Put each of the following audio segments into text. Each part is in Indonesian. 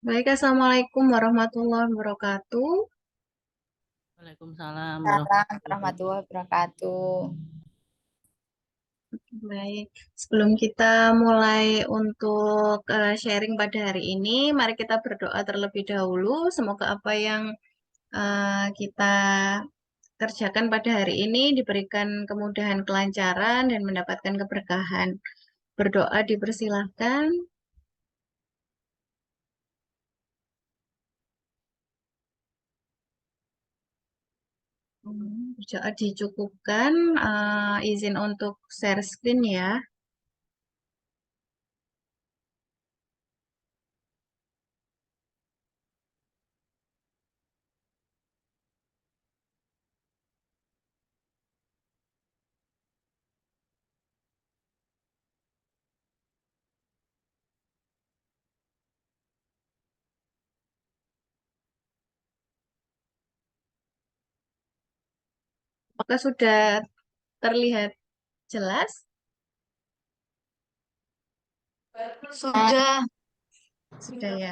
Baik, Assalamualaikum warahmatullahi wabarakatuh. Waalaikumsalam Waalaikumsalam warahmatullahi warahmatullahi wabarakatuh. Baik, sebelum kita mulai untuk sharing pada hari ini, mari kita berdoa terlebih dahulu. Semoga apa yang kita kerjakan pada hari ini diberikan kemudahan, kelancaran, dan mendapatkan keberkahan. Berdoa dipersilahkan. Berdoa dicukupkan. Izin untuk share screen ya. Apakah sudah terlihat jelas? Sudah. Sudah ya.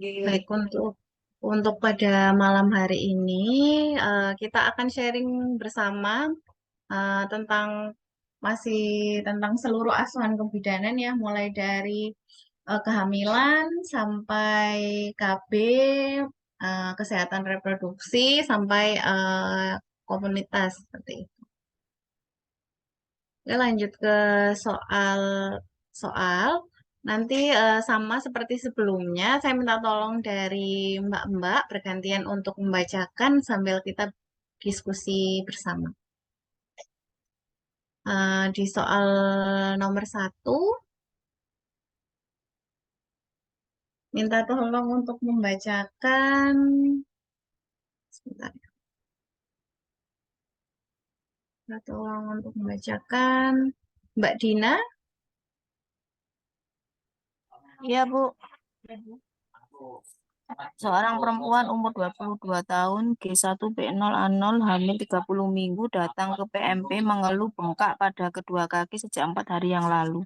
Baik, untuk pada malam hari ini kita akan sharing bersama tentang masih tentang seluruh asuhan kebidanan ya, mulai dari kehamilan sampai KB, kesehatan reproduksi sampai komunitas seperti itu. Oke, lanjut ke soal soal. Nanti sama seperti sebelumnya, saya minta tolong dari Mbak-Mbak bergantian untuk membacakan sambil kita diskusi bersama. Di soal nomor satu, minta tolong untuk membacakan. Sebentar, minta tolong untuk membacakan. Mbak Dina, Iya, Bu. Seorang perempuan umur 22 tahun, G1B0A0, hamil 30 minggu, datang ke PMP mengeluh bengkak pada kedua kaki sejak 4 hari yang lalu.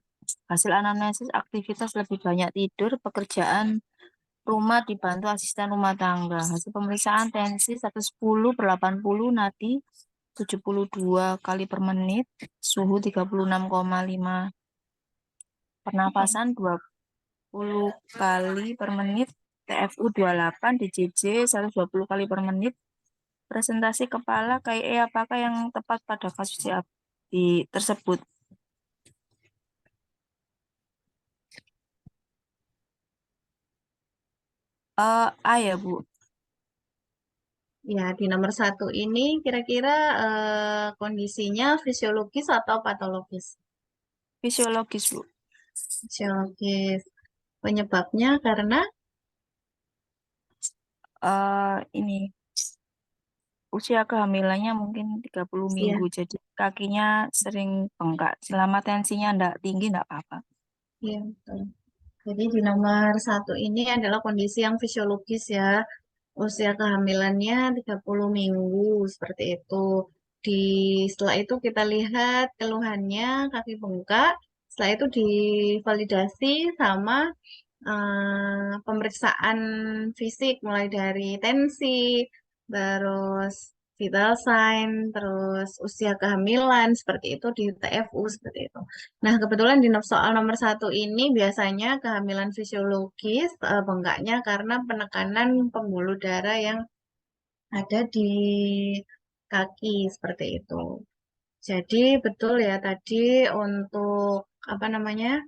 Hasil anamnesis aktivitas lebih banyak tidur, pekerjaan rumah dibantu asisten rumah tangga. Hasil pemeriksaan tensi 110/80, nadi 72 kali per menit, suhu 36,5, pernafasan 20 kali per menit, TFU 28, DJJ 120 kali per menit. Presentasi kepala KIE apakah yang tepat pada kasus tersebut? A ya, Bu. ya di nomor satu ini kira-kira kondisinya fisiologis atau patologis? Fisiologis, Bu. Fisiologis. Penyebabnya karena Ini usia kehamilannya mungkin 30 usia. minggu, jadi kakinya sering bengkak. Selama tensinya enggak tinggi, enggak apa-apa. Iya, betul. Jadi di nomor satu ini adalah kondisi yang fisiologis ya. Usia kehamilannya 30 minggu, seperti itu. Di, setelah itu kita lihat keluhannya kaki bengkak. Setelah itu divalidasi sama pemeriksaan fisik mulai dari tensi, terus vital sign, terus usia kehamilan seperti itu di TFU seperti itu. Nah, kebetulan di soal nomor satu ini biasanya kehamilan fisiologis bengkaknya karena penekanan pembuluh darah yang ada di kaki seperti itu. Jadi betul ya tadi untuk apa namanya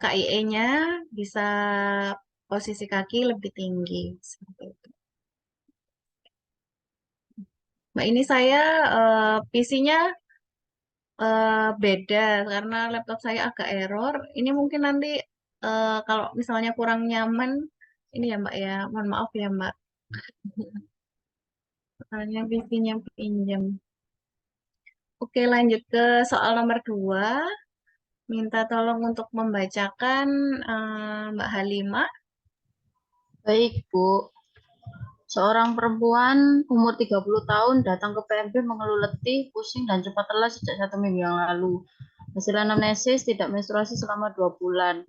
KIE-nya bisa posisi kaki lebih tinggi seperti itu. Mbak ini saya PC-nya beda karena laptop saya agak error. Ini mungkin nanti kalau misalnya kurang nyaman, ini ya Mbak ya, mohon maaf ya Mbak. Soalnya PC-nya pinjam. Oke, lanjut ke soal nomor 2. Minta tolong untuk membacakan Mbak Halimah. Baik, Bu. Seorang perempuan umur 30 tahun datang ke PMB mengeluh letih, pusing, dan cepat lelah sejak 1 minggu yang lalu. Hasil anamnesis tidak menstruasi selama 2 bulan.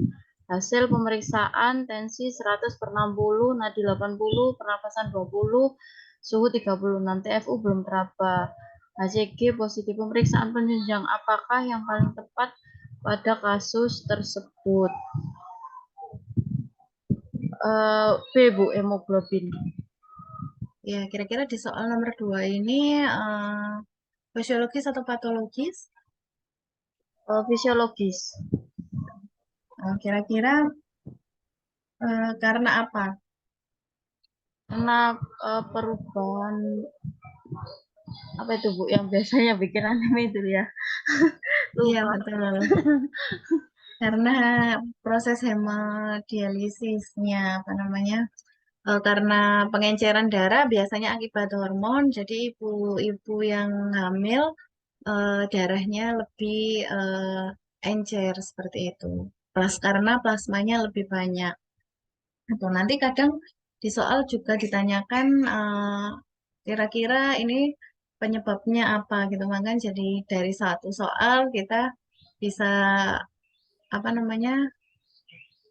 Hasil pemeriksaan tensi 100/60, nadi 80, pernapasan 20, suhu 36, TFU belum teraba. HCG positif. Pemeriksaan penunjang apakah yang paling tepat pada kasus tersebut? B, Bu, hemoglobin. Ya, kira-kira di soal nomor 2 ini fisiologis atau patologis? Fisiologis. Kira-kira karena apa? Karena perubahan apa itu, Bu, yang biasanya bikin anime itu ya. Iya, Lupa. betul. Karena proses hemodialisisnya, apa namanya? Karena pengenceran darah biasanya akibat hormon, jadi ibu-ibu yang hamil darahnya lebih encer seperti itu. Plus karena plasmanya lebih banyak. Atau nanti kadang di soal juga ditanyakan kira-kira ini penyebabnya apa gitu. Makanya jadi dari satu soal kita bisa apa namanya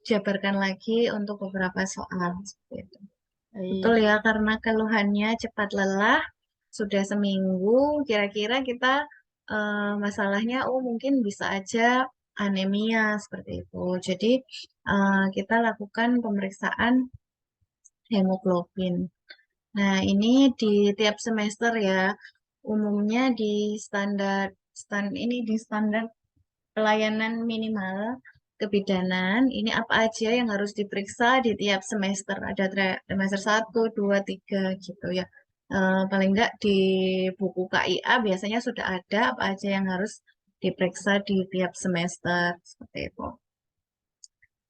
jabarkan lagi untuk beberapa soal seperti itu. Betul Iya. ya, karena keluhannya cepat lelah, sudah seminggu, kira-kira kita masalahnya, oh mungkin bisa aja anemia seperti itu. Jadi kita lakukan pemeriksaan hemoglobin. Nah, ini di tiap semester ya, umumnya di standar pelayanan minimal kebidanan, ini apa aja yang harus diperiksa di tiap semester. Ada trimester 1, 2, 3 gitu ya. Paling enggak di buku KIA biasanya sudah ada apa aja yang harus diperiksa di tiap semester seperti itu.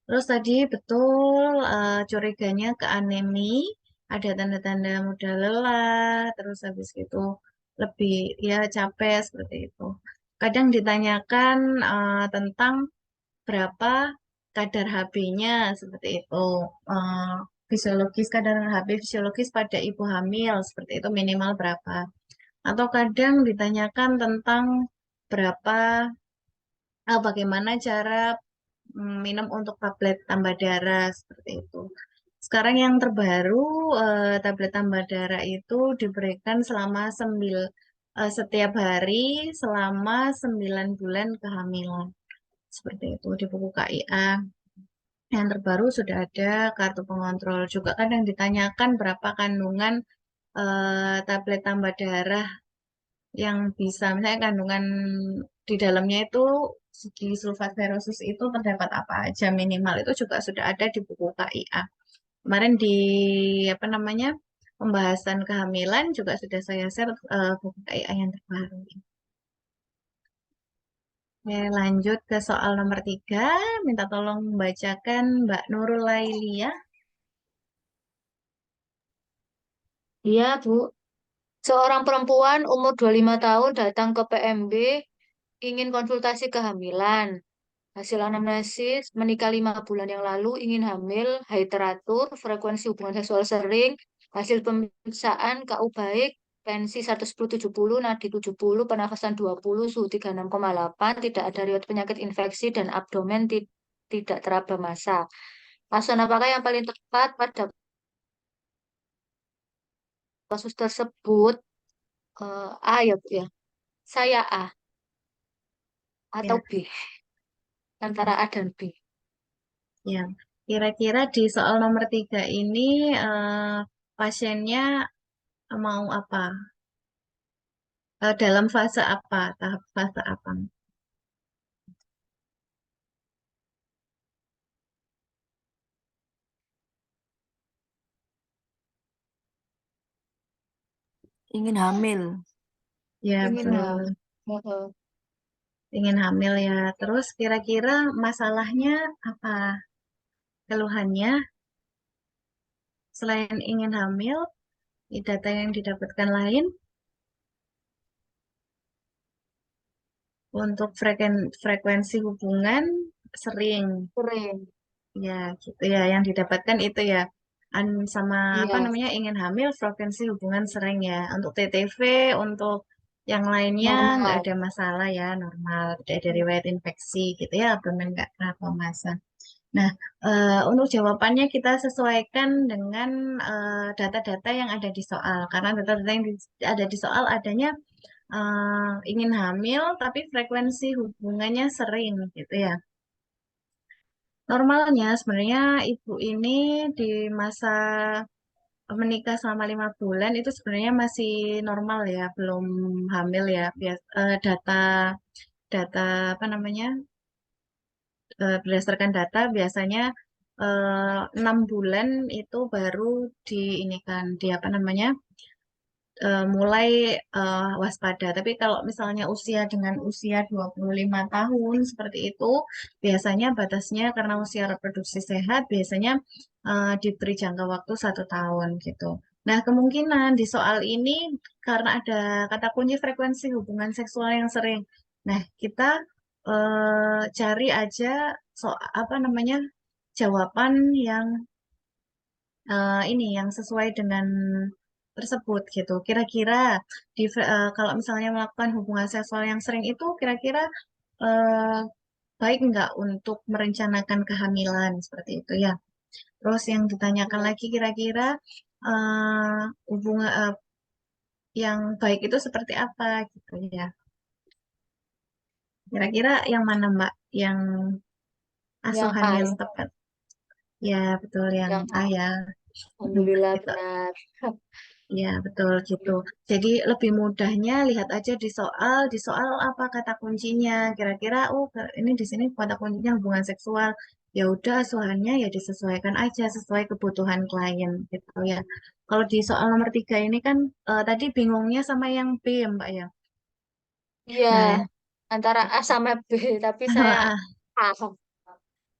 Terus tadi betul curiganya ke anemi, ada tanda-tanda mudah lelah, terus habis itu lebih ya capek seperti itu. Kadang ditanyakan tentang berapa kadar HB-nya seperti itu. Eh, Fisiologis kadar HB fisiologis pada ibu hamil seperti itu minimal berapa. Atau kadang ditanyakan tentang berapa bagaimana cara minum untuk tablet tambah darah seperti itu. Sekarang yang terbaru tablet tambah darah itu diberikan selama setiap hari selama 9 bulan kehamilan. Seperti itu di buku KIA. Yang terbaru sudah ada kartu pengontrol. Juga kadang ditanyakan berapa kandungan tablet tambah darah yang bisa, misalnya kandungan di dalamnya itu segi sulfat ferrosus itu terdapat apa aja minimal itu juga sudah ada di buku KIA. Kemarin di apa namanya pembahasan kehamilan juga sudah saya share buku KIA yang terbaru. Oke, lanjut ke soal nomor 3. Minta tolong membacakan Mbak Nurul Lailia. Iya, Bu. Seorang perempuan umur 25 tahun datang ke PMB ingin konsultasi kehamilan. Hasil anamnesis, menikah 5 bulan yang lalu, ingin hamil, haid teratur, frekuensi hubungan seksual sering, hasil pemeriksaan KU baik, tensi 110/70, nadi 70, pernafasan 20, suhu 36,8, tidak ada riwayat penyakit infeksi, dan abdomen tidak teraba massa. Asuhan apakah yang paling tepat pada kasus tersebut? A ya, Bu ya. Saya A atau Ya, B, antara A dan B. ya. Kira-kira di soal nomor 3 ini pasiennya mau apa? Dalam fase apa? Tahap fase apa? Ingin hamil. Ya, Ingin hamil. betul. Heeh. Ingin hamil ya. Terus kira-kira masalahnya apa? Keluhannya selain ingin hamil, data yang didapatkan lain untuk frekuensi hubungan sering. Sering. Ya, gitu ya. Yang didapatkan itu ya. Sama apa Iya, namanya ingin hamil frekuensi hubungan sering ya. Untuk TTV, untuk yang lainnya nggak normal. ada masalah ya, normal. Tidak ada riwayat infeksi gitu ya, abdomen nggak kenapa masa. Nah, untuk jawabannya kita sesuaikan dengan data-data yang ada di soal. Karena data-data yang ada di soal adanya ingin hamil, tapi frekuensi hubungannya sering gitu ya. Normalnya sebenarnya ibu ini di masa menikah selama 5 bulan itu sebenarnya masih normal ya, belum hamil ya. Data data apa namanya berdasarkan data biasanya 6 bulan itu baru di ini kan di apa namanya mulai waspada. Tapi kalau misalnya usia dengan usia 25 tahun seperti itu, biasanya batasnya karena usia reproduksi sehat, biasanya diberi jangka waktu 1 tahun gitu. Nah, kemungkinan di soal ini karena ada kata kunci frekuensi hubungan seksual yang sering. Nah, kita cari aja apa namanya jawaban yang ini yang sesuai dengan tersebut gitu. Kira-kira kalau misalnya melakukan hubungan seksual yang sering itu kira-kira eh, baik nggak untuk merencanakan kehamilan seperti itu ya. Terus yang ditanyakan lagi kira-kira hubungan yang baik itu seperti apa gitu ya. Kira-kira yang mana Mbak? Yang Yang asuhan A, yang tepat? Ya betul yang yang A A. ya. Mm, Alhamdulillah gitu. benar. Ya, betul gitu. Jadi lebih mudahnya lihat aja di soal apa kata kuncinya. Kira-kira, oh ini di sini kata kuncinya hubungan seksual. Ya udah, asuhannya ya disesuaikan aja sesuai kebutuhan klien gitu ya. Kalau di soal nomor 3 ini kan tadi bingungnya sama yang B ya Mbak ya. Iya, Nah, yang antara A sama B, tapi saya A.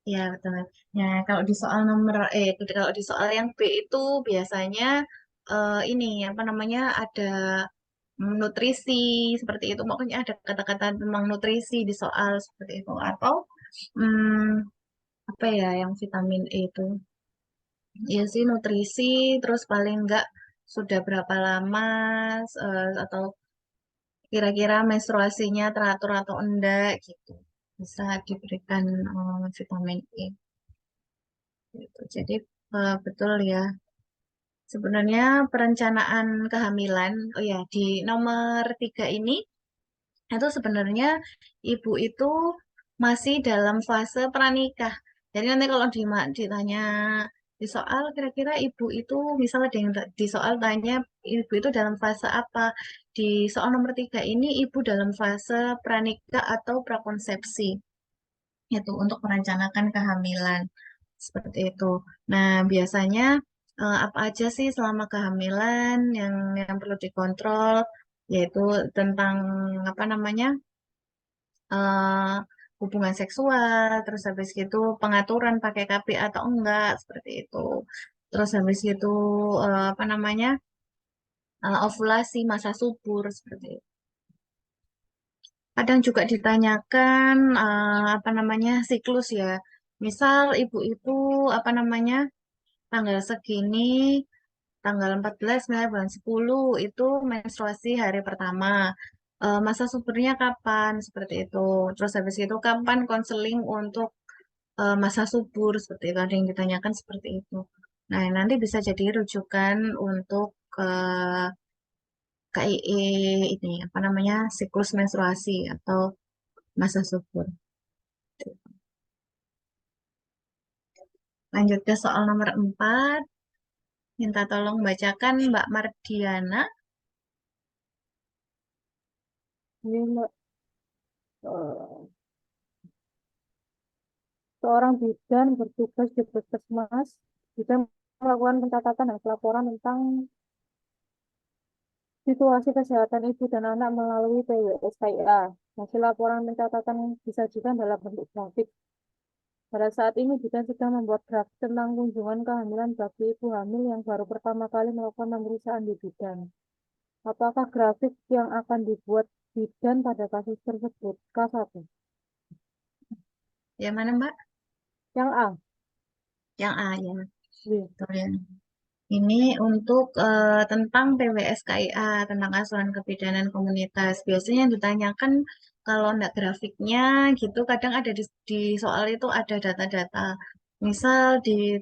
ya betul. Ya kalau di soal kalau di soal yang B itu biasanya ini apa namanya ada nutrisi seperti itu. Pokoknya ada kata-kata tentang nutrisi di soal seperti itu. Atau apa ya yang vitamin E itu? Ya sih nutrisi, terus paling enggak sudah berapa lama atau kira-kira menstruasinya teratur atau enggak gitu. Bisa diberikan vitamin E gitu. Jadi betul ya. Sebenarnya perencanaan kehamilan, oh ya di nomor 3 ini itu sebenarnya ibu itu masih dalam fase pranikah. Jadi nanti kalau ditanya di soal kira-kira ibu itu misalnya ada yang di soal tanya ibu itu dalam fase apa? Di soal nomor 3 ini ibu dalam fase pranikah atau prakonsepsi itu untuk merencanakan kehamilan seperti itu. Nah, biasanya apa aja sih selama kehamilan yang perlu dikontrol yaitu tentang apa namanya eh, hubungan seksual, terus habis itu pengaturan pakai KB atau enggak seperti itu. Terus habis itu apa namanya ovulasi masa subur seperti itu. Kadang juga ditanyakan apa namanya siklus ya. Misal ibu-ibu apa namanya tanggal segini, tanggal 14 misalnya bulan 10 itu menstruasi hari pertama. Masa suburnya kapan? Seperti itu. Terus habis itu kapan konseling untuk masa subur? Seperti itu. Ada yang ditanyakan seperti itu. Nah, nanti bisa jadi rujukan untuk KIE ini apa namanya siklus menstruasi atau masa subur. Lanjut ke soal nomor 4. Minta tolong bacakan Mbak Mardiana. Ini Mbak, eh, seorang bidan bertugas di puskesmas juga melakukan pencatatan dan pelaporan tentang situasi kesehatan ibu dan anak melalui PWSKIA. Hasil laporan pencatatan disajikan dalam bentuk grafik. Pada saat ini bidan sedang membuat grafik tentang kunjungan kehamilan bagi ibu hamil yang baru pertama kali melakukan pemeriksaan di bidan. Apakah grafik yang akan dibuat bidan pada kasus tersebut? K1. Yang mana Mbak? Yang A. Yang A ya. B. Betul ya. Ini untuk tentang PWSKIA, tentang asuhan kebidanan komunitas. Biasanya yang ditanyakan kalau enggak grafiknya gitu, kadang ada di soal itu ada data-data Misal di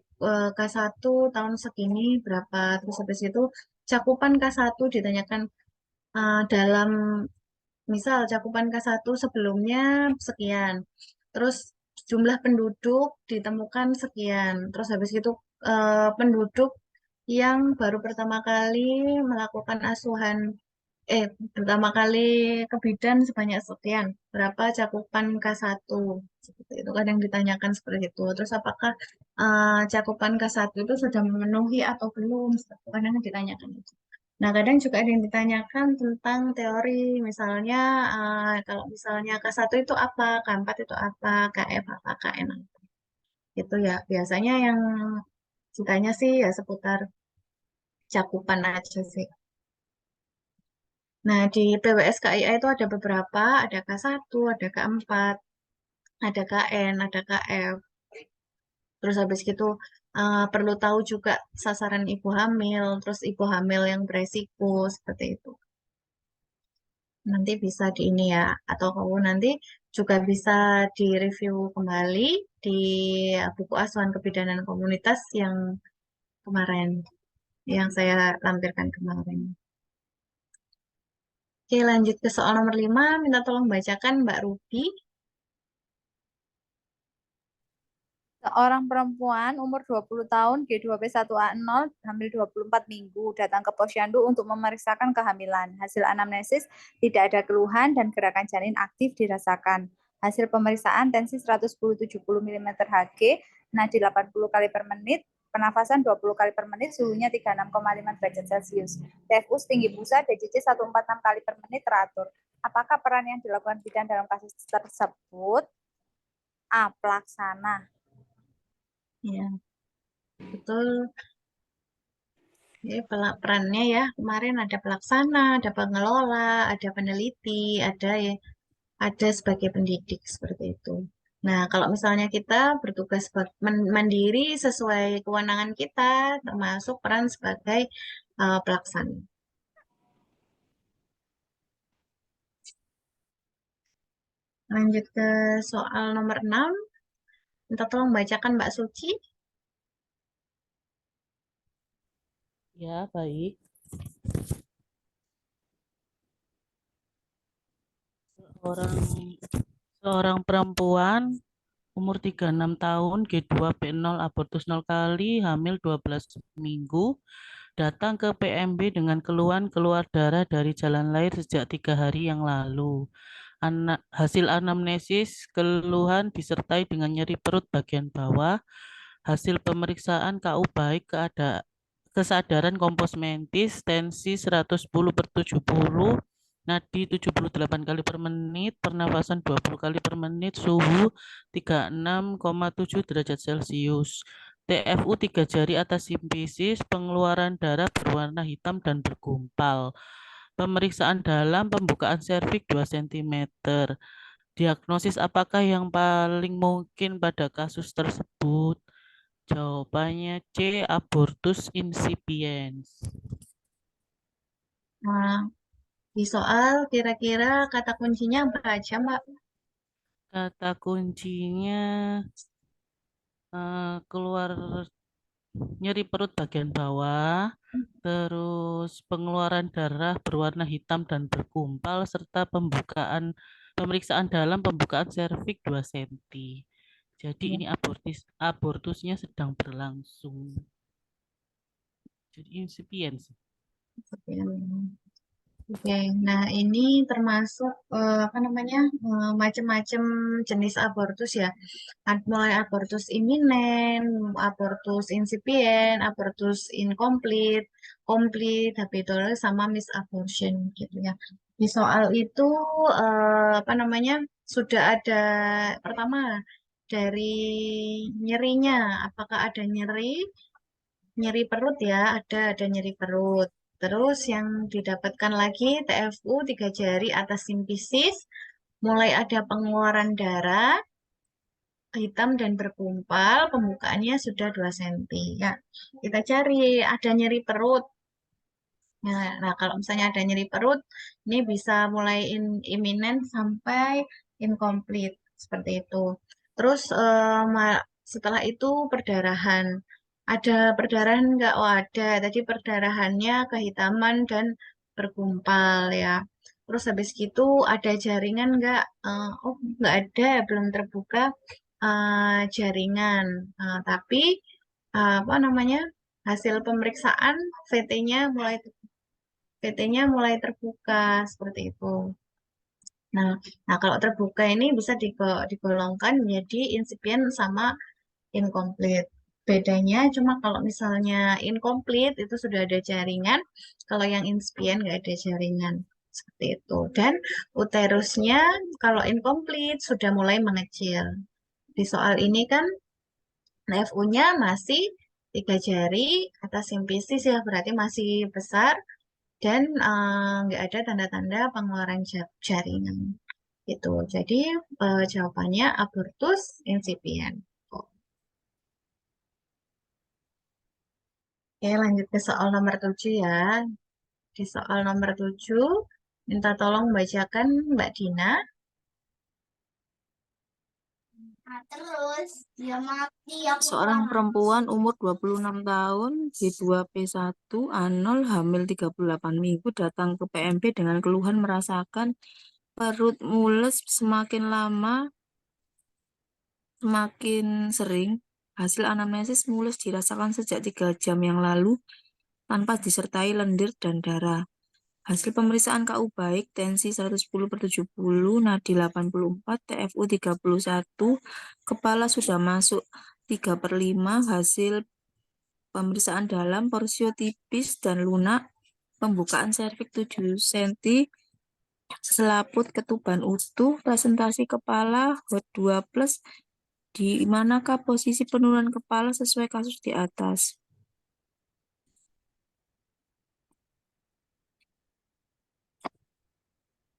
K1 tahun segini berapa, terus habis itu cakupan K1 ditanyakan dalam misal cakupan K1 sebelumnya sekian, terus jumlah penduduk ditemukan sekian, terus habis itu penduduk yang baru pertama kali melakukan eh pertama kali ke bidan sebanyak sekian, berapa cakupan K1 seperti itu kadang ditanyakan seperti itu. Terus apakah cakupan K1 itu sudah memenuhi atau belum, kadang ditanyakan itu. Nah, kadang juga ada yang ditanyakan tentang teori, misalnya kalau misalnya K1 itu apa, K4 itu apa, KF apa, KN apa. Itu ya, biasanya yang ditanya sih ya seputar cakupan aja sih. Nah, di PWS KIA itu ada beberapa, ada K1, ada K4, ada KN, ada KF. Terus habis gitu perlu tahu juga sasaran ibu hamil, terus ibu hamil yang beresiko, seperti itu. Nanti bisa di ini ya, atau kamu nanti juga bisa direview kembali di buku Asuhan Kebidanan Komunitas yang kemarin, yang saya lampirkan kemarin. Oke, lanjut ke soal nomor 5. Minta tolong bacakan Mbak Ruby. Seorang perempuan umur 20 tahun G2P1A0 hamil 24 minggu datang ke posyandu untuk memeriksakan kehamilan. Hasil anamnesis tidak ada keluhan dan gerakan janin aktif dirasakan. Hasil pemeriksaan tensi 110/70 mm Hg, nadi 80 kali per menit, penafasan 20 kali per menit, suhunya 36,5 derajat Celcius. TFU tinggi pusat DCC 146 kali per menit teratur. Apakah peran yang dilakukan bidan dalam kasus tersebut? A. Pelaksana. Ya, betul. Jadi perannya ya, kemarin ada pelaksana, ada pengelola, ada peneliti, ada sebagai pendidik seperti itu. Nah, kalau misalnya kita bertugas mandiri sesuai kewenangan kita, termasuk peran sebagai pelaksana. Lanjut ke soal nomor 6. Minta tolong bacakan Mbak Suci. Ya, baik. Seorang perempuan umur 36 tahun, G2P0, abortus 0 kali, hamil 12 minggu, datang ke PMB dengan keluhan keluar darah dari jalan lahir sejak 3 hari yang lalu. Hasil anamnesis keluhan disertai dengan nyeri perut bagian bawah. Hasil pemeriksaan KU baik kesadaran kompos mentis, tensi 110/70, nadi 78 kali per menit, pernafasan 20 kali per menit, suhu 36,7 derajat Celcius. TFU 3 jari atas simpisis, pengeluaran darah berwarna hitam dan bergumpal. Pemeriksaan dalam, pembukaan serviks 2 cm. Diagnosis apakah yang paling mungkin pada kasus tersebut? Jawabannya C. Abortus incipiens. Nah, di soal kira-kira kata kuncinya apa aja, Mbak? Kata kuncinya keluar nyeri perut bagian bawah, terus pengeluaran darah berwarna hitam dan bergumpal, serta pemeriksaan dalam, pembukaan serviks 2 cm. Jadi ini abortusnya sedang berlangsung. Jadi insipiens. Oke, nah ini termasuk macam-macam jenis abortus ya. Mulai abortus iminen, abortus insipien, abortus incomplete, complete, habitual, sama misabortion gitu ya. Di soal itu sudah ada pertama dari nyerinya, apakah ada nyeri perut ya, ada nyeri perut. Terus yang didapatkan lagi TFU 3 jari atas simpisis, mulai ada pengeluaran darah hitam dan bergumpal, pembukaannya sudah 2 cm. Ya, kita cari ada nyeri perut. Nah, kalau misalnya ada nyeri perut, ini bisa mulai iminen sampai incomplete seperti itu. Terus Setelah itu perdarahan. Ada perdarahan enggak? Oh ada. Tadi perdarahannya kehitaman dan bergumpal ya. Terus habis gitu ada jaringan enggak? Oh enggak ada, belum terbuka jaringan. Tapi apa namanya? Hasil pemeriksaan VT-nya mulai terbuka seperti itu. Nah, kalau terbuka ini bisa digolongkan menjadi insipient sama incomplete. Bedanya cuma kalau misalnya incomplete itu sudah ada jaringan, kalau yang insipient nggak ada jaringan. Seperti itu. Dan uterusnya kalau incomplete sudah mulai mengecil. Di soal ini kan FU-nya masih 3 jari atas simpisis ya, berarti masih besar dan nggak ada tanda-tanda pengeluaran jaringan. Itu. Jadi jawabannya abortus incipient. Oke, lanjut ke soal nomor 7 ya. Di soal nomor 7, minta tolong bacakan Mbak Dina. Seorang perempuan umur 26 tahun, G2P1, A0, hamil 38 minggu, datang ke PMP dengan keluhan merasakan perut mules semakin lama, semakin sering. Hasil anamnesis mules dirasakan sejak 3 jam yang lalu, tanpa disertai lendir dan darah. Hasil pemeriksaan KU baik, tensi 110/70, nadi 84, TFU 31, kepala sudah masuk 3/5, hasil pemeriksaan dalam, porsio tipis dan lunak, pembukaan serviks 7 cm, selaput ketuban utuh, presentasi kepala, HOT 2+, di manakah posisi penurunan kepala sesuai kasus di atas?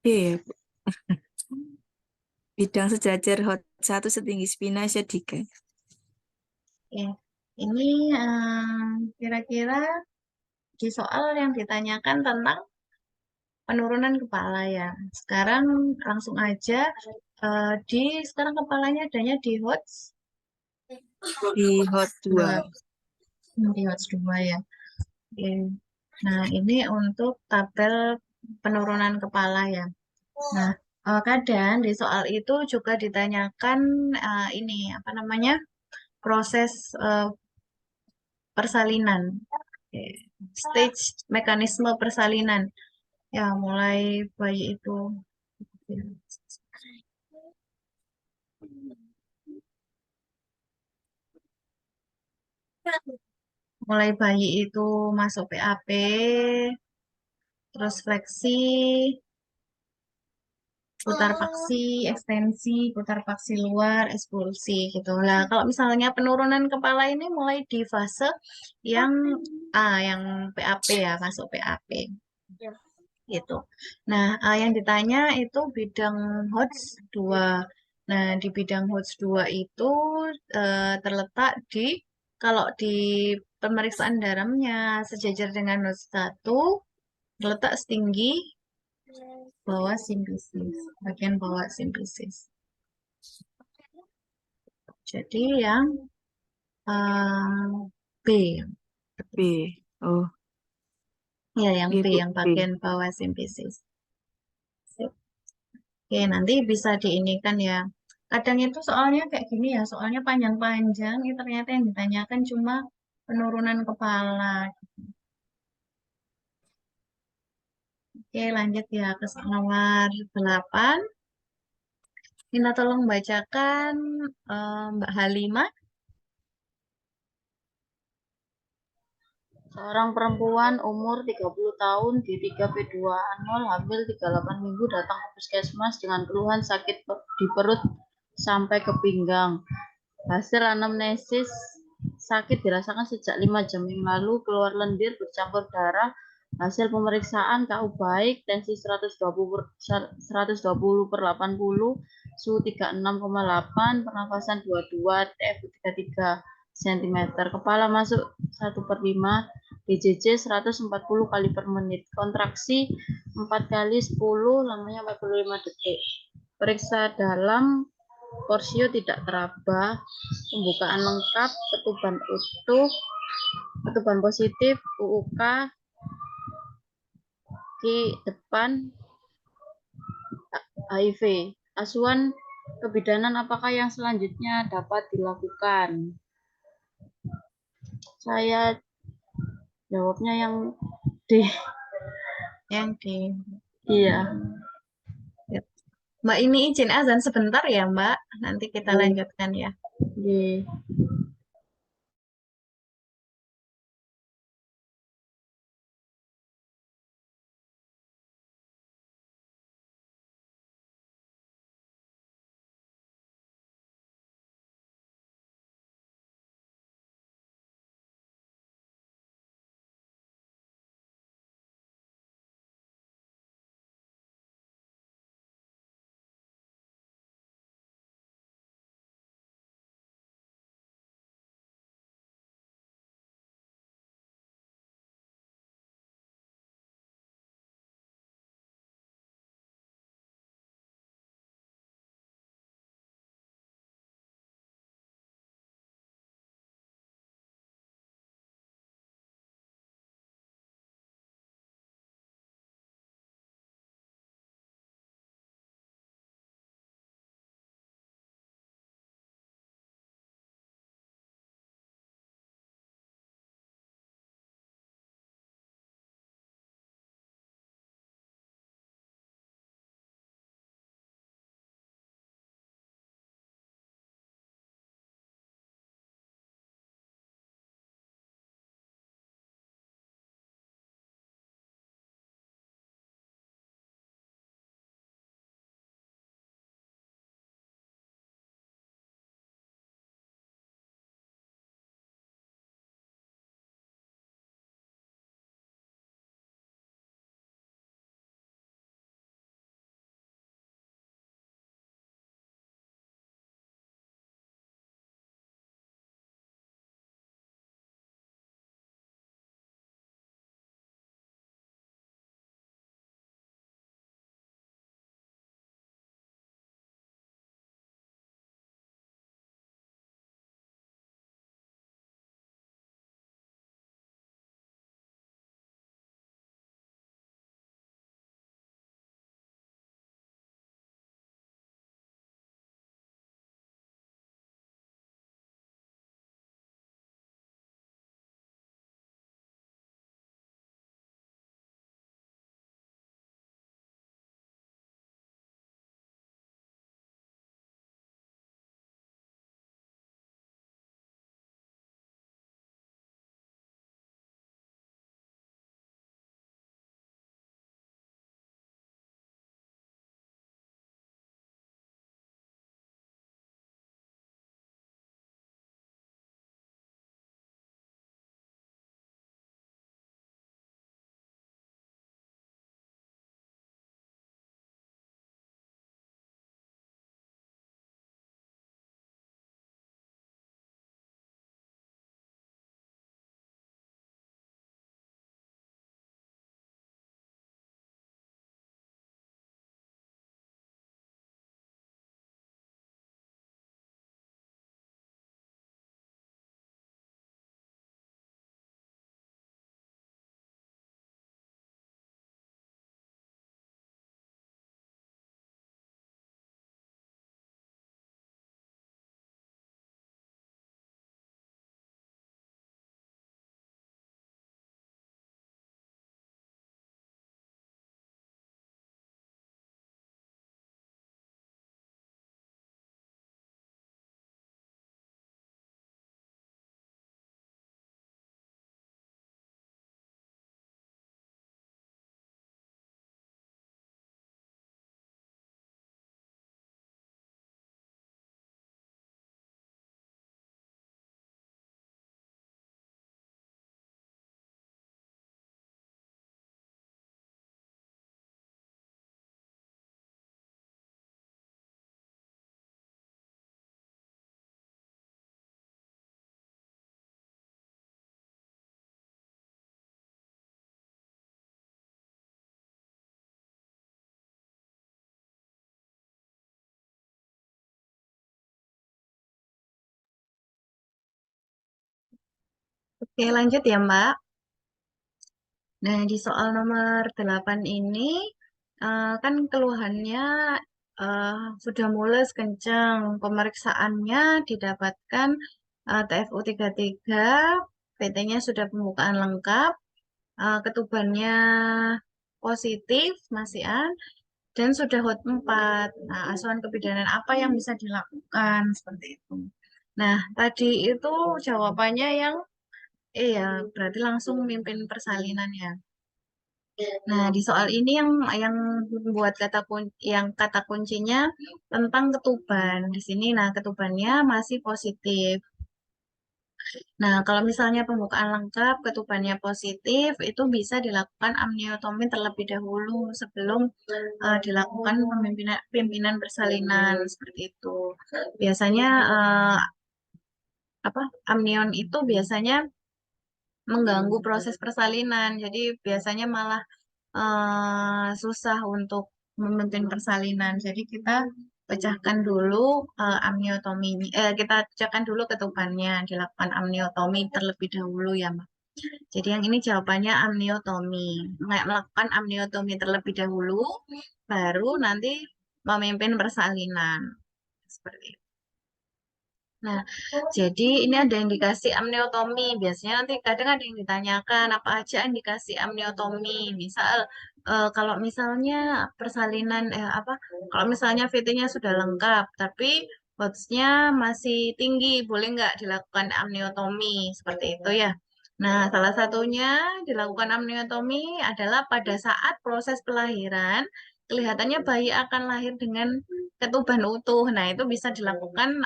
B. Bidang sejajar HOT 1 setinggi spina dika. Ya, ini kira-kira di soal yang ditanyakan tentang penurunan kepala ya. Sekarang langsung aja sekarang kepalanya adanya di HOT Di HOT 2. Di HOT 2 ya. Oke. Nah, ini untuk tabel penurunan kepala ya. Nah, kadang di soal itu juga ditanyakan ini apa namanya? Proses persalinan. Oke. Stage mekanisme persalinan. Ya, mulai bayi itu masuk PAP, terus fleksi, putar paksi, ekstensi, putar paksi luar, ekspulsi gitu. Nah, kalau misalnya penurunan kepala ini mulai di fase yang yang PAP ya, masuk PAP. Gitu. Nah, yang ditanya itu bidang HOTS 2. Nah, di bidang HOTS 2 itu terletak kalau di pemeriksaan darahnya sejajar dengan HOTS 1, terletak setinggi bawah simpisis, bagian bawah simpisis. Jadi yang B. B. Oh, Ya, yang B, gitu. yang B. bagian bawah simpisis. Oke, nanti bisa diinikan ya. Kadang itu soalnya kayak gini ya, soalnya panjang-panjang, ini ternyata yang ditanyakan cuma penurunan kepala. Oke, lanjut ya ke soal nomor 8. Minta tolong bacakan Mbak Halimah. Seorang perempuan umur 30 tahun, G3P2A0, hamil 38 minggu, datang ke puskesmas dengan keluhan sakit di perut sampai ke pinggang. Hasil anamnesis sakit dirasakan sejak 5 jam yang lalu, keluar lendir bercampur darah. Hasil pemeriksaan KU baik, tensi 120/80, suhu 36,8, pernafasan 22, TFU 33 cm, kepala masuk 1/5, BJJ 140 kali per menit, kontraksi 4 kali 10, lamanya 45 detik. Periksa dalam Porsio tidak teraba, pembukaan lengkap, ketuban utuh, ketuban positif, UUK, depan, HIV. Asuhan kebidanan apakah yang selanjutnya dapat dilakukan? Saya jawabnya yang D. Yang D. Iya. Yap. Mbak ini izin azan sebentar ya, Mbak. Nanti kita lanjutkan ya. D. Oke, lanjut ya, Mbak. Nah, di soal nomor 8 ini, kan keluhannya sudah mules kencang. Pemeriksaannya didapatkan TFU 33, PT-nya sudah pembukaan lengkap, ketubannya positif, masih an, dan sudah hot 4. Nah, asuhan kebidanan apa yang bisa dilakukan? Seperti itu. Nah, tadi itu jawabannya yang ya, berarti langsung mimpin persalinan ya. Nah, di soal ini yang membuat yang kata kuncinya tentang ketuban. Di sini nah ketubannya masih positif. Nah, kalau misalnya pembukaan lengkap ketubannya positif itu bisa dilakukan amniotomi terlebih dahulu sebelum dilakukan pimpinan persalinan seperti itu. Biasanya amnion itu biasanya mengganggu proses persalinan. Jadi biasanya malah susah untuk memimpin persalinan. Jadi kita pecahkan dulu amniotominya. Kita pecahkan dulu ketubannya, dilakukan amniotomi terlebih dahulu ya, Mbak. Jadi yang ini jawabannya amniotomi. Melakukan amniotomi terlebih dahulu, baru nanti memimpin persalinan. Seperti itu. Nah, jadi ini ada indikasi amniotomi. Biasanya nanti kadang ada yang ditanyakan apa aja indikasi amniotomi. Misal kalau misalnya persalinan kalau misalnya VT-nya sudah lengkap tapi Hodge-nya masih tinggi, boleh nggak dilakukan amniotomi seperti itu ya. Nah, salah satunya dilakukan amniotomi adalah pada saat proses pelahiran kelihatannya bayi akan lahir dengan ketuban utuh. Nah, itu bisa dilakukan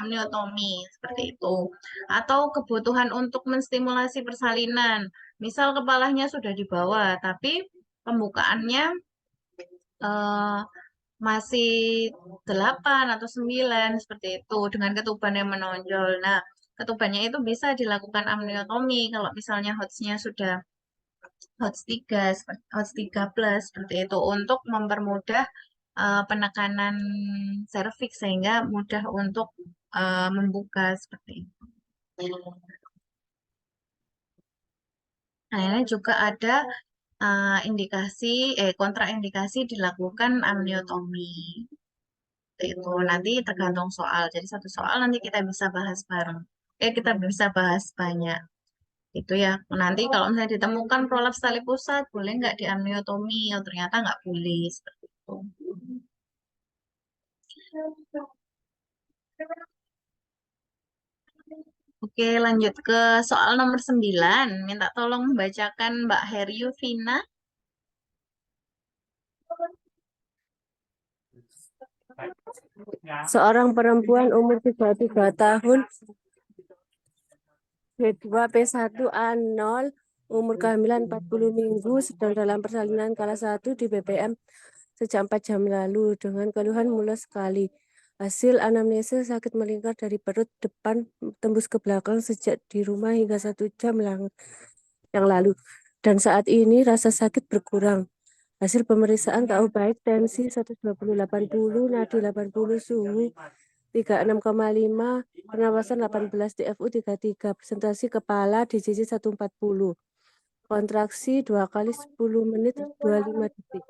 amniotomi seperti itu. Atau kebutuhan untuk menstimulasi persalinan. Misal kepalanya sudah dibawa, tapi pembukaannya eh, masih 8 atau 9 seperti itu dengan ketuban yang menonjol. Nah, ketubannya itu bisa dilakukan amniotomi kalau misalnya Hodge-nya sudah Hodge 3, Hodge 3 plus seperti itu untuk mempermudah penekanan serviks sehingga mudah untuk membuka seperti itu. Nah, ini juga ada kontraindikasi dilakukan amniotomi. Itu nanti tergantung soal. Jadi satu soal nanti kita bisa bahas bareng. Kita bisa bahas banyak. Itu ya. Nanti kalau misalnya ditemukan prolaps tali pusat, boleh nggak di amniotomi? Oh, ternyata nggak boleh seperti itu. Oke, lanjut ke soal nomor 9. Minta tolong membacakan Mbak Heryu Vina. Seorang perempuan umur 33 tahun, B2P1A0, umur kehamilan 40 minggu, sedang dalam persalinan kala 1 di BPM sejak 4 jam lalu dengan keluhan mules sekali. Hasil anamnesis sakit melingkar dari perut depan tembus ke belakang sejak di rumah hingga 1 jam yang lalu. Dan saat ini rasa sakit berkurang. Hasil pemeriksaan tahu baik tensi 120/80, nadi 80, suhu 36,5, pernapasan 18, DFU 33, presentasi kepala DJJ 140. Kontraksi 2 kali 10 menit 25 detik.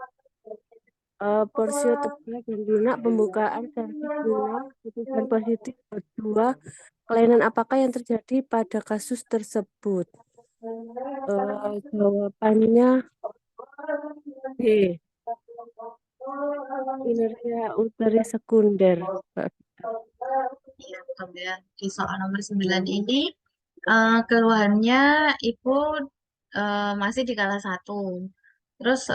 Porsio tegak dan lunak, pembukaan servis lunak, ketuban positif 2. Kelainan apakah yang terjadi pada kasus tersebut? Jawabannya B. Inersia uteri sekunder. Ya, betul ya. Di soal nomor 9 ini keluhannya ibu masih di kala 1. Terus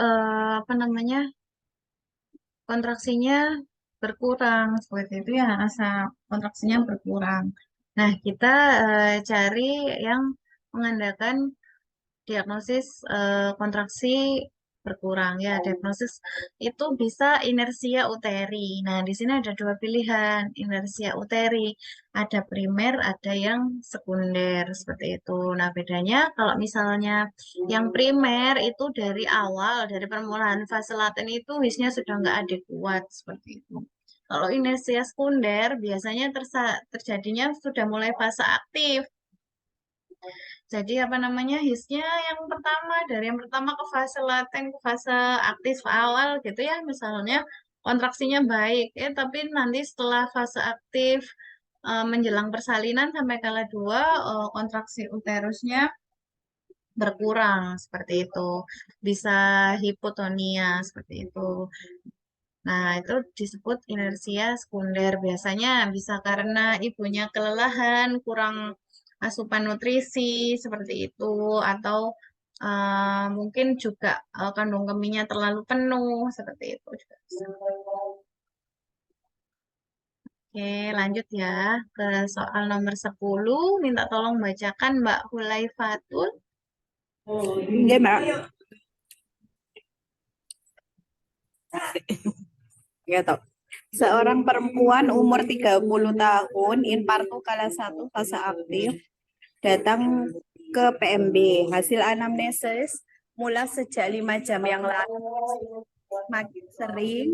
kontraksinya berkurang seperti itu ya, rasa kontraksinya berkurang. Nah, kita cari yang mengandalkan diagnosis kontraksi berkurang ya. Diagnosis itu bisa inersia uteri. Nah, di sini ada 2 pilihan, inersia uteri. Ada primer, ada yang sekunder seperti itu. Nah, bedanya kalau misalnya yang primer itu dari awal, dari permulaan fase laten itu hisnya sudah nggak adekuat seperti itu. Kalau inersia sekunder biasanya terjadinya sudah mulai fase aktif. Jadi apa namanya HIS-nya yang pertama dari yang pertama ke fase laten ke fase aktif awal gitu ya, misalnya kontraksinya baik tapi nanti setelah fase aktif menjelang persalinan sampai kala 2 kontraksi uterusnya berkurang seperti itu. Bisa hipotonia seperti itu. Nah, itu disebut inersia sekunder. Biasanya bisa karena ibunya kelelahan, kurang asupan nutrisi seperti itu, atau mungkin juga kandung kemihnya terlalu penuh seperti itu juga bisa. Oke, lanjut ya ke soal nomor 10. Minta tolong bacakan Mbak Hulaifatul. Nggih, Mbak. Ya, toh. Seorang perempuan umur 30 tahun, infartu kala 1 fase aktif, datang ke PMB. Hasil anamnesis mulai sejak 5 jam yang lalu, makin sering.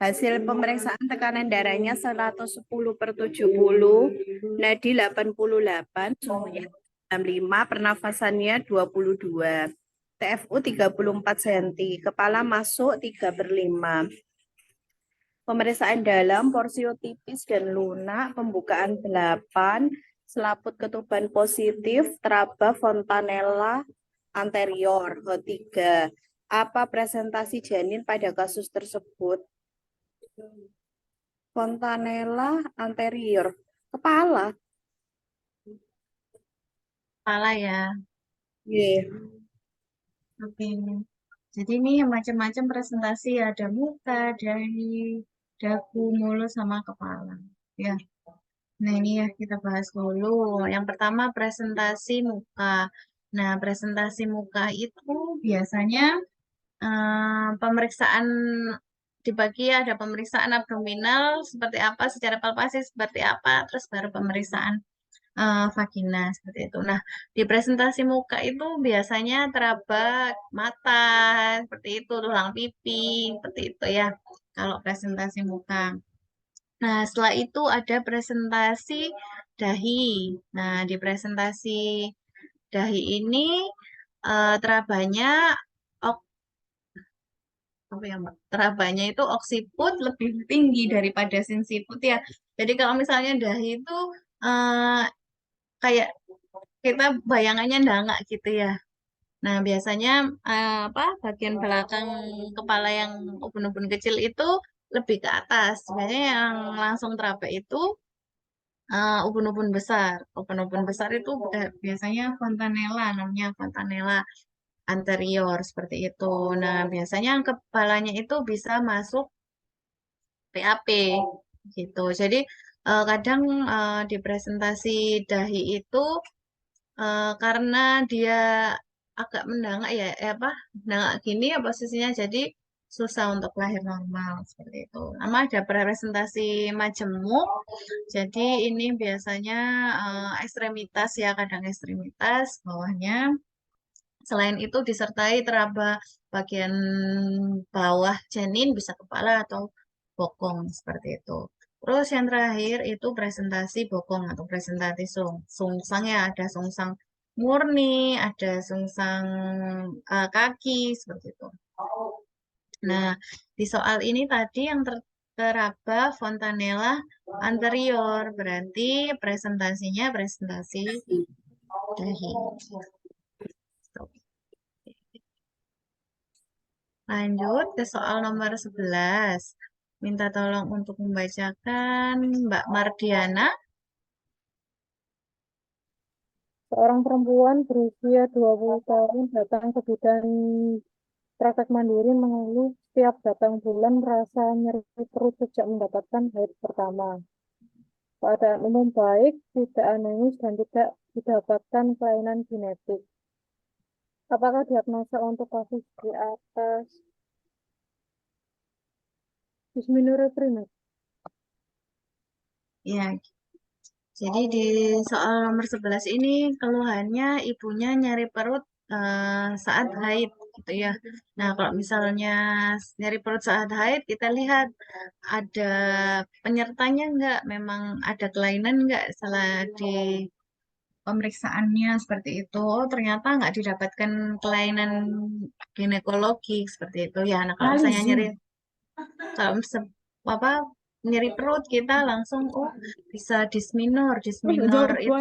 Hasil pemeriksaan tekanan darahnya 110/70, nadi 88, suhunya 65, pernafasannya 22, TFU 34 cm, kepala masuk 3/5. Pemeriksaan dalam, porsio tipis dan lunak, pembukaan 8, selaput ketuban positif, teraba fontanella anterior, H3. Apa presentasi janin pada kasus tersebut? Fontanella anterior, kepala. Kepala ya. Yeah. Oke. Jadi ini macam-macam presentasi, ada muka, dahi, dagu, mulut, sama kepala. Ya. Nah ini ya kita bahas dulu. Yang pertama presentasi muka. Nah presentasi muka itu biasanya pemeriksaan dibagi ada pemeriksaan abdominal seperti apa, secara palpasi seperti apa, terus baru pemeriksaan vagina seperti itu. Nah, di presentasi muka itu biasanya teraba mata seperti itu, tulang pipi seperti itu ya. Kalau presentasi muka. Nah, setelah itu ada presentasi dahi. Nah, di presentasi dahi ini terabanya apa ya Mbak? Terabanya itu oksiput lebih tinggi daripada sinsiput ya. Jadi kalau misalnya dahi itu eh, kayak kita bayangannya ndangak gitu ya. Nah, biasanya apa bagian belakang kepala yang ubun-ubun kecil itu lebih ke atas. Biasanya yang langsung teraba itu ubun-ubun besar. Ubun-ubun besar itu biasanya fontanella, namanya fontanella anterior seperti itu. Nah, biasanya yang kepalanya itu bisa masuk PAP gitu. Jadi kadang di presentasi dahi itu karena dia agak mendangak ya, apa mendangak gini ya posisinya, jadi susah untuk lahir normal seperti itu. Sama ada presentasi majemuk. Jadi ini biasanya ekstremitas ya, kadang ekstremitas bawahnya. Selain itu disertai teraba bagian bawah janin bisa kepala atau bokong seperti itu. Terus yang terakhir itu presentasi bokong atau presentasi sungsang ya, ada sungsang murni, ada sungsang kaki seperti itu. Nah, di soal ini tadi yang teraba fontanella anterior, berarti presentasinya presentasi dahi. Lanjut ke soal nomor 11. Minta tolong untuk membacakan Mbak Mardiana. Seorang perempuan berusia 20 tahun datang ke bidan praktek mandiri mengeluh setiap datang bulan merasa nyeri perut sejak mendapatkan haid pertama. Keadaan umum baik, tidak anemis, dan tidak didapatkan kelainan genetik. Apakah diagnosa untuk kasus di atas dysmenorrhea primer? Ya, jadi di soal nomor 11 ini keluhannya ibunya nyeri perut saat haid gitu ya. Nah, kalau misalnya nyeri perut saat haid, kita lihat ada penyertanya enggak, memang ada kelainan enggak setelah di pemeriksaannya seperti itu. Oh, ternyata nggak didapatkan kelainan ginekologi seperti itu ya. Nah, kalau misalnya kalau apa nyeri perut kita langsung bisa disminor. Disminor itu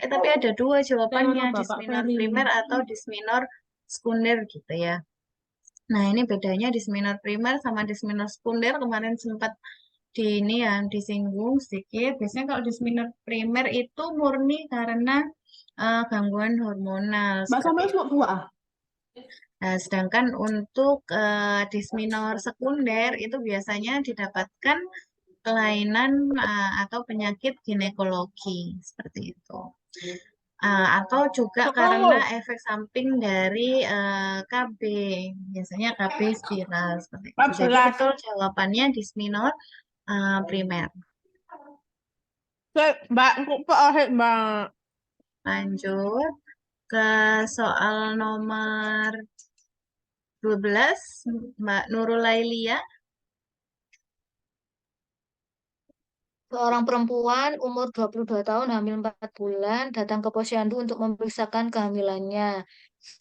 tapi ada dua jawabannya, disminor primer atau disminor sekunder gitu ya. Nah, ini bedanya disminor primer sama disminor sekunder kemarin sempat ini ya disinggung sedikit. Biasanya kalau disminor primer itu murni karena gangguan hormonal seperti itu. Nah, sedangkan untuk disminor sekunder itu biasanya didapatkan kelainan atau penyakit ginekologi seperti itu. Atau juga karena efek samping dari KB, biasanya KB spiral seperti itu. Jadi betul jawabannya disminor primer. Lanjut ke soal nomor 12, Mbak Nurul Lailia. Seorang perempuan umur 22 tahun hamil 4 bulan datang ke posyandu untuk memeriksakan kehamilannya.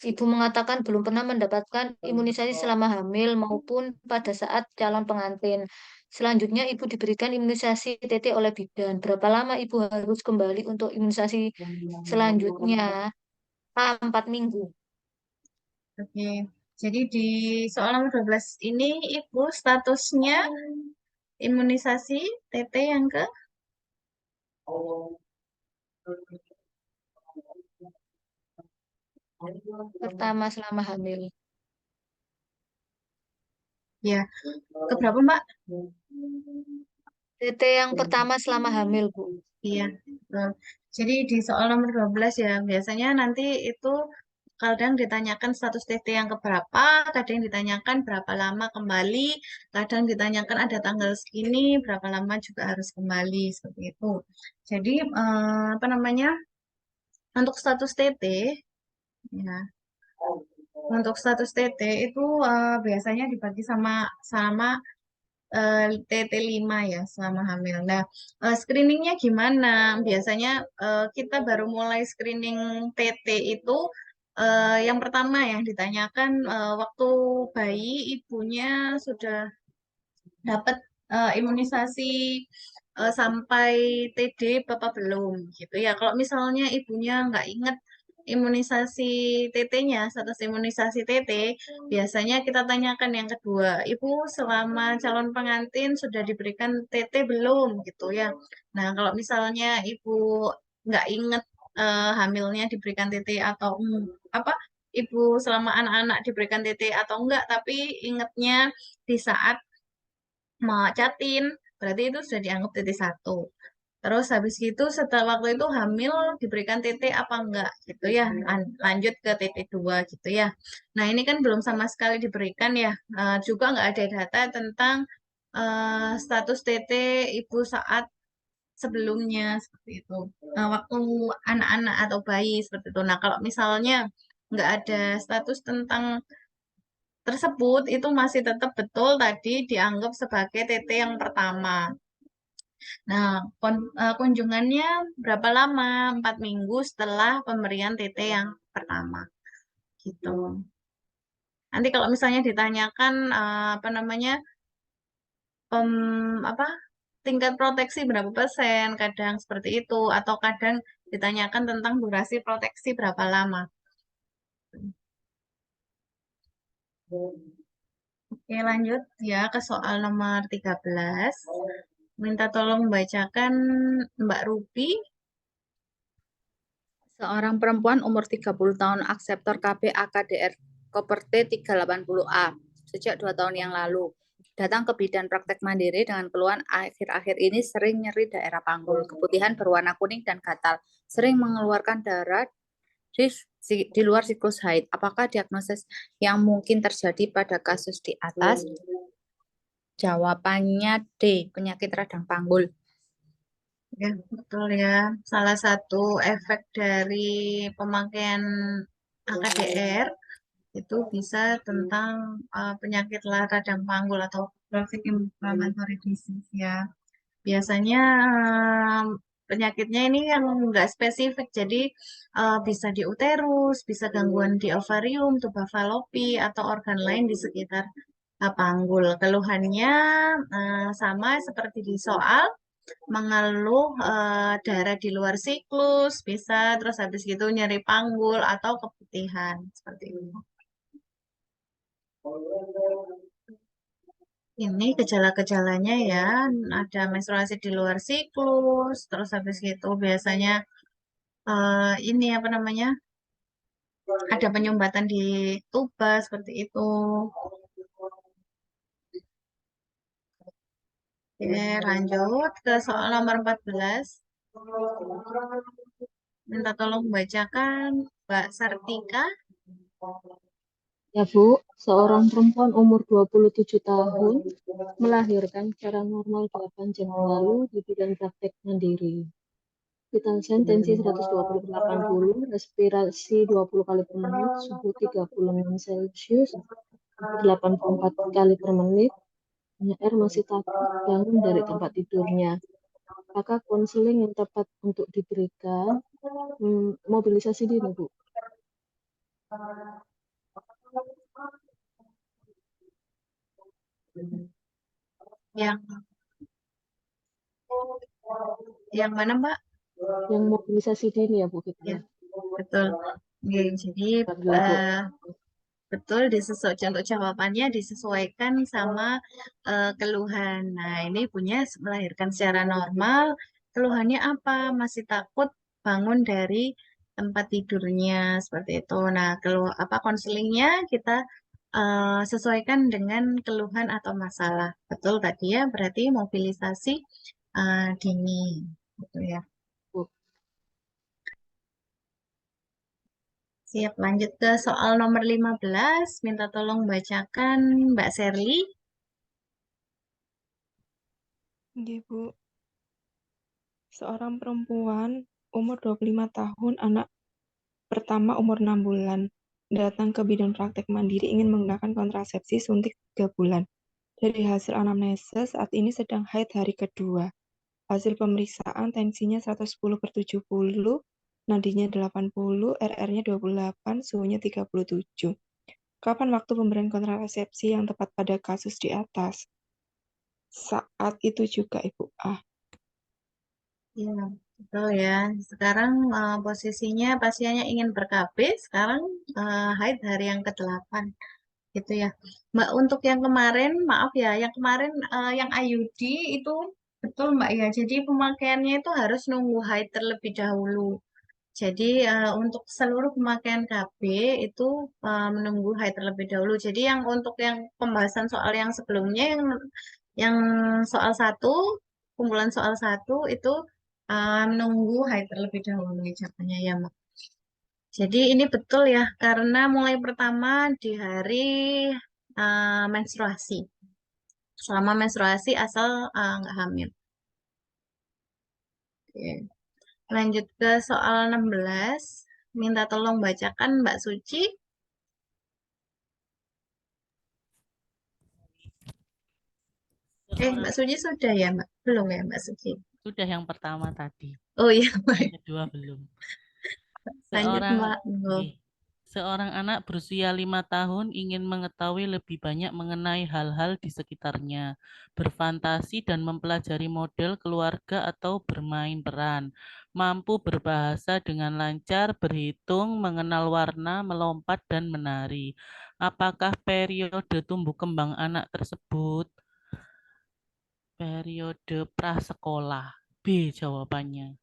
Ibu mengatakan belum pernah mendapatkan imunisasi selama hamil maupun pada saat calon pengantin. Selanjutnya ibu diberikan imunisasi TT oleh bidan. Berapa lama ibu harus kembali untuk imunisasi selanjutnya? 4 minggu. Oke, jadi di soal nomor 12 ini Ibu statusnya imunisasi TT yang ke Pertama selama hamil. ya keberapa Mbak? TT yang pertama selama hamil, Bu. Iya, betul. Jadi di soal nomor 12 ya, biasanya nanti itu kadang ditanyakan status TT yang keberapa, kadang ditanyakan berapa lama kembali, kadang ditanyakan ada tanggal segini, berapa lama juga harus kembali, seperti itu. Jadi, apa namanya, untuk status TT, ya, untuk status TT itu biasanya dibagi sama TT5 ya selama hamil. Nah, screeningnya gimana? Biasanya kita baru mulai screening TT itu yang pertama yang ditanyakan waktu bayi ibunya sudah dapat imunisasi sampai TD Bapak belum gitu ya. Kalau misalnya ibunya nggak ingat imunisasi TT-nya, status imunisasi TT, biasanya kita tanyakan yang kedua, Ibu selama calon pengantin sudah diberikan TT belum gitu ya. Nah, kalau misalnya Ibu nggak ingat hamilnya diberikan TT atau apa, Ibu selama anak-anak diberikan TT atau enggak, tapi ingatnya di saat mau catin, berarti itu sudah dianggap TT1. Terus habis itu setelah waktu itu hamil diberikan TT apa enggak gitu ya. Lanjut ke TT2 gitu ya. Nah, ini kan belum sama sekali diberikan ya. Juga nggak ada data tentang status TT ibu saat sebelumnya seperti itu. Waktu anak-anak atau bayi seperti itu. Nah, kalau misalnya nggak ada status tentang tersebut itu masih tetap betul tadi dianggap sebagai TT yang pertama. Nah, kunjungannya berapa lama? 4 minggu setelah pemberian TT yang pertama. Gitu. Nanti kalau misalnya ditanyakan apa namanya apa tingkat proteksi berapa persen, kadang seperti itu, atau kadang ditanyakan tentang durasi proteksi berapa lama. Oke, lanjut ya ke soal nomor 13. Minta tolong bacakan Mbak Ruby. Seorang perempuan umur 30 tahun akseptor KB AKDR Koper T380A sejak 2 tahun yang lalu. Datang ke bidan praktek mandiri dengan keluhan akhir-akhir ini sering nyeri daerah panggul, keputihan berwarna kuning dan gatal, sering mengeluarkan darah di luar siklus haid. Apakah diagnosis yang mungkin terjadi pada kasus di atas? Jawabannya D, penyakit radang panggul. Ya, betul ya. Salah satu efek dari pemakaian AKDR itu bisa tentang penyakit radang panggul atau chronic inflammatory disease ya. Biasanya penyakitnya ini yang nggak spesifik. Jadi bisa di uterus, bisa gangguan di ovarium, tuba fallopi, atau organ lain di sekitar panggul. Keluhannya sama seperti di soal, mengeluh darah di luar siklus, bisa terus habis gitu nyeri panggul atau keputihan seperti itu. Ini gejala-gejalanya ya, ada menstruasi di luar siklus, terus habis gitu biasanya ini apa namanya, ada penyumbatan di tuba seperti itu. Oke, lanjut ke soal nomor 14. Minta tolong bacakan Mbak Sartika. Ya Bu, seorang perempuan umur 27 tahun melahirkan secara normal 8 jam yang lalu di bidang praktek mandiri. Vital sign tensi 120/80, respirasi 20 kali per menit, suhu 36 Celcius, 84 kali per menit, R masih takut bangun dari tempat tidurnya. Apakah konseling yang tepat untuk diberikan? Mobilisasi dini, Bu. Yang mana, Mbak? Yang mobilisasi dini ya, Bu. Ya, betul. Oke, jadi betul untuk jawabannya disesuaikan sama keluhan. Nah, ini punya melahirkan secara normal. Keluhannya apa? Masih takut bangun dari tempat tidurnya seperti itu. Nah, apa konselingnya kita sesuaikan dengan keluhan atau masalah. Betul tadi ya, berarti mobilisasi dini, gitu ya. Siap, lanjut ke soal nomor 15. Minta tolong bacakan Mbak Serly. Iya, Bu. Seorang perempuan umur 25 tahun, anak pertama umur 6 bulan, datang ke bidan praktek mandiri ingin menggunakan kontrasepsi suntik 3 bulan. Dari hasil anamnesis, saat ini sedang haid hari kedua. Hasil pemeriksaan tensinya 110/70, nadinya 80, RR-nya 28, suhunya 37. Kapan waktu pemberian kontrasepsi yang tepat pada kasus di atas? Saat itu juga Ibu A. Iya, betul ya. Sekarang posisinya pasiennya ingin ber-KB, sekarang haid hari yang ke-8. Gitu ya. Mbak, untuk yang kemarin, maaf ya, yang kemarin yang IUD itu betul Mbak ya. Jadi pemakaiannya itu harus nunggu haid terlebih dahulu. Jadi untuk seluruh pemakaian KB itu menunggu haid terlebih dahulu. Jadi yang untuk yang pembahasan soal yang sebelumnya yang soal 1, kumpulan soal 1 itu menunggu haid terlebih dahulu jawabannya ya, Mbak. Jadi ini betul ya, karena mulai pertama di hari menstruasi. Selama menstruasi asal nggak hamil. Oke. Lanjut ke soal 16. Minta tolong bacakan Mbak Suci. Mbak Suci sudah ya, Mbak? Belum ya, Mbak Suci? Sudah yang pertama tadi. Oh iya, Yang kedua belum. Lanjut, Mbak. Seorang anak berusia 5 tahun ingin mengetahui lebih banyak mengenai hal-hal di sekitarnya, berfantasi dan mempelajari model keluarga atau bermain peran, mampu berbahasa dengan lancar, berhitung, mengenal warna, melompat, dan menari. Apakah periode tumbuh kembang anak tersebut periode prasekolah? B jawabannya.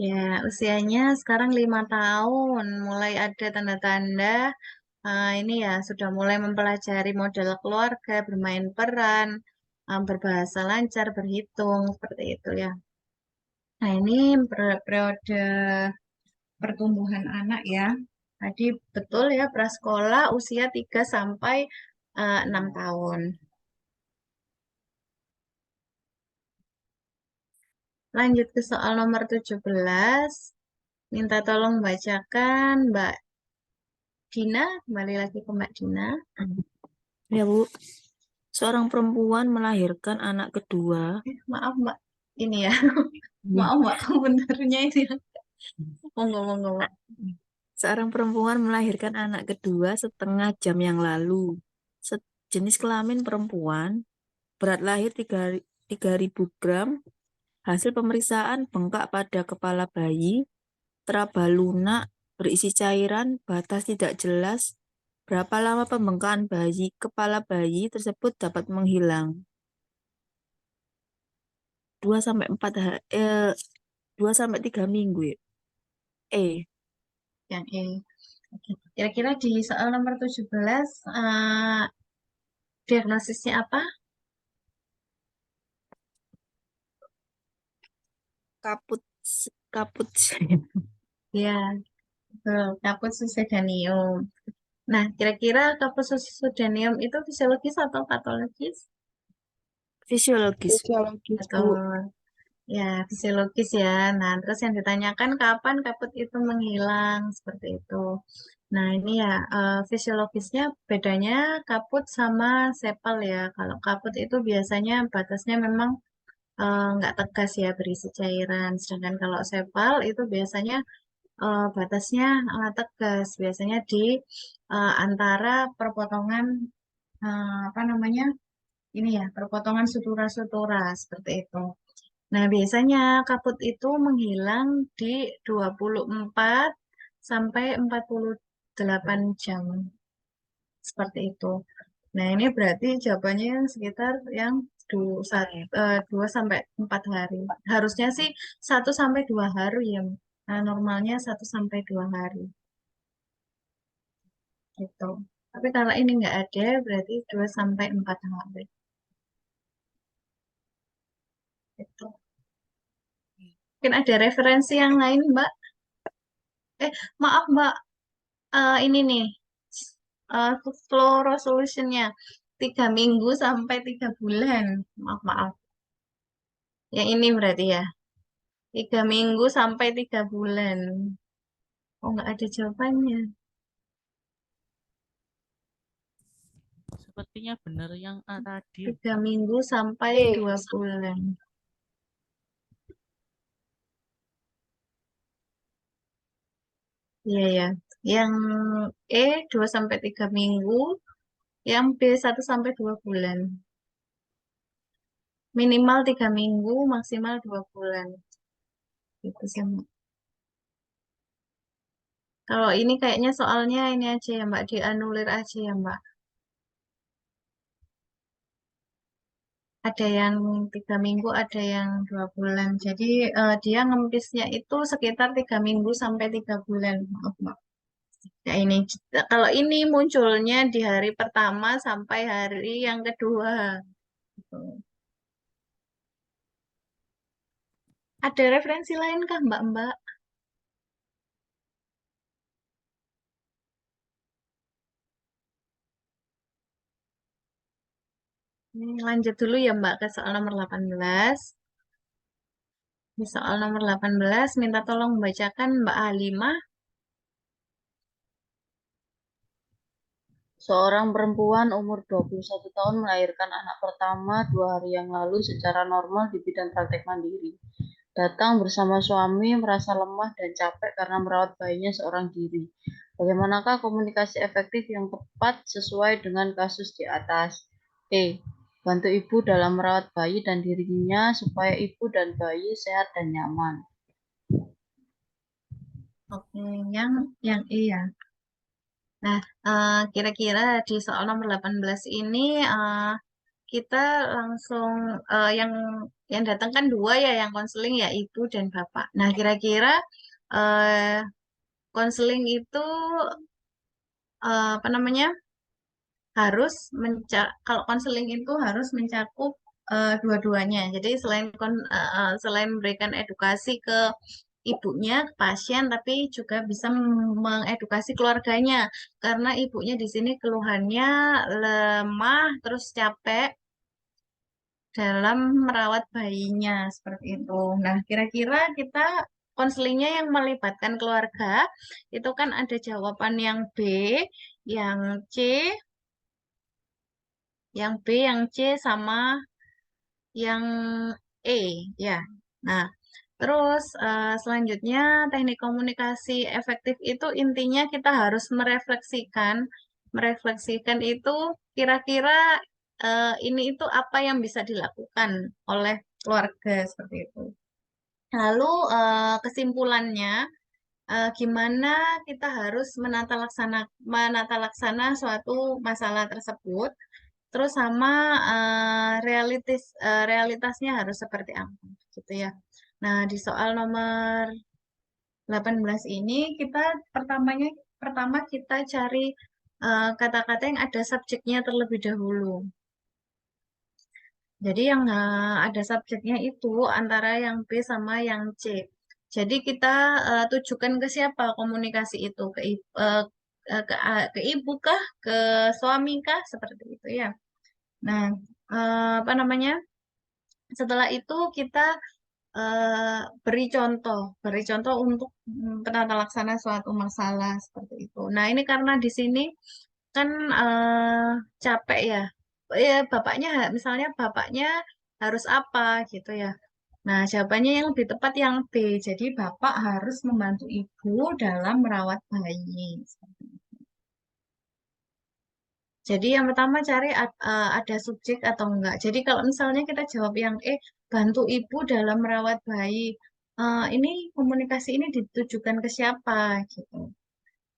Ya, usianya sekarang 5 tahun. Mulai ada tanda-tanda ini ya, sudah mulai mempelajari model keluarga, bermain peran, berbahasa lancar, berhitung, seperti itu ya. Nah, ini periode pertumbuhan anak ya. Tadi betul ya, prasekolah usia 3 sampai 6 tahun. Lanjut ke soal nomor 17. Minta tolong bacakan Mbak Dina. Kembali lagi ke Mbak Dina. Ya, Bu. Seorang perempuan melahirkan anak kedua. Maaf Mbak, ini ya. Maaf Mbak, komentarnya ini. Monggo, monggo Mbak. Seorang perempuan melahirkan anak kedua setengah jam yang lalu. Jenis kelamin perempuan, berat lahir 3.000 gram, hasil pemeriksaan bengkak pada kepala bayi, teraba lunak, berisi cairan, batas tidak jelas. Berapa lama pembengkakan kepala bayi tersebut dapat menghilang? 2 sampai 4 2 sampai 3 minggu ya. Yang E. Oke. Kira-kira di soal nomor 17, diagnosisnya apa? Kaput kaput Ya, betul. Kaput succedaneum. Nah, kira-kira kaput succedaneum itu fisiologis atau patologis? fisiologis. Fisiologis, Bu. Betul. Ya, fisiologis ya. Nah, terus yang ditanyakan kapan kaput itu menghilang, seperti itu. Nah, ini ya, fisiologisnya bedanya kaput sama sepal ya. Kalau kaput itu biasanya batasnya memang nggak tegas ya, berisi cairan. Sedangkan kalau sepal itu biasanya batasnya tegas. Biasanya di antara perpotongan, apa namanya, ini ya, perpotongan sutura-sutura, seperti itu. Nah, biasanya kaput itu menghilang di 24 sampai 48 jam. Seperti itu. Nah, ini berarti jawabannya yang sekitar yang 2 sampai 4 hari. Harusnya sih 1 sampai 2 hari ya. Nah, normalnya 1 sampai 2 hari. Gitu. Tapi kalau ini nggak ada, berarti 2 sampai 4 hari. Gitu. Mungkin ada referensi yang lain, Mbak? Maaf, Mbak. Ini nih, flow resolutionnya 3 minggu sampai 3 bulan. Maaf, maaf. Yang ini berarti ya, 3 minggu sampai 3 bulan. Oh, nggak ada jawabannya. Sepertinya benar yang A tadi. 3 minggu sampai E. 2 bulan. Iya ya. Yang E 2 sampai 3 minggu, yang B 1 sampai 2 bulan. Minimal 3 minggu, maksimal 2 bulan. Itu sih, Mbak. Kalau ini kayaknya soalnya ini aja ya Mbak, dianulir aja ya Mbak. Ada yang 3 minggu, ada yang 2 bulan. Jadi dia ngempisnya itu sekitar 3 minggu sampai 3 bulan. Maaf, Mbak. Ya ini, kalau ini munculnya di hari pertama sampai hari yang kedua. Gitu. Ada referensi lain kah Mbak? Ini lanjut dulu ya Mbak ke soal nomor 18. Di soal nomor 18, minta tolong membacakan Mbak Halimah. Seorang perempuan umur 21 tahun melahirkan anak pertama 2 hari yang lalu secara normal di bidan praktek mandiri. Datang bersama suami, merasa lemah dan capek karena merawat bayinya seorang diri. Bagaimanakah komunikasi efektif yang tepat sesuai dengan kasus di atas? Bantu ibu dalam merawat bayi dan dirinya supaya ibu dan bayi sehat dan nyaman. Oke, yang E ya. Nah, kira-kira di soal nomor 18 ini kita langsung yang datang kan 2 ya, yang konseling ya ibu dan bapak. Nah, kira-kira eh, konseling itu apa namanya, harus kalau konseling itu harus mencakup dua-duanya. Jadi selain memberikan edukasi ke ibunya, ke pasien, tapi juga bisa mengedukasi keluarganya karena ibunya di sini keluhannya lemah terus capek dalam merawat bayinya, seperti itu. Nah, kira-kira kita konselingnya yang melibatkan keluarga itu kan ada jawaban yang B, yang C, yang B, yang C sama yang E ya. Nah, Terus selanjutnya teknik komunikasi efektif itu intinya kita harus merefleksikan itu kira-kira ini itu apa yang bisa dilakukan oleh keluarga seperti itu. Lalu kesimpulannya gimana kita harus menata laksana suatu masalah tersebut, terus sama realitasnya harus seperti apa gitu ya. Nah, di soal nomor 18 ini pertama kita cari kata-kata yang ada subjeknya terlebih dahulu. Jadi yang ada subjeknya itu antara yang B sama yang C. Jadi kita tujukan ke siapa komunikasi itu, ke ibu kah, ke suami kah, seperti itu ya. Nah, apa namanya? Setelah itu kita beri contoh untuk penata laksana suatu masalah seperti itu. Nah, ini karena di sini kan capek ya. Ya, misalnya bapaknya harus apa gitu ya. Nah, jawabannya yang lebih tepat yang B. Jadi, bapak harus membantu ibu dalam merawat bayi. Jadi, yang pertama cari ada subjek atau enggak. Jadi, kalau misalnya kita jawab yang bantu ibu dalam merawat bayi. Ini komunikasi ini ditujukan ke siapa gitu.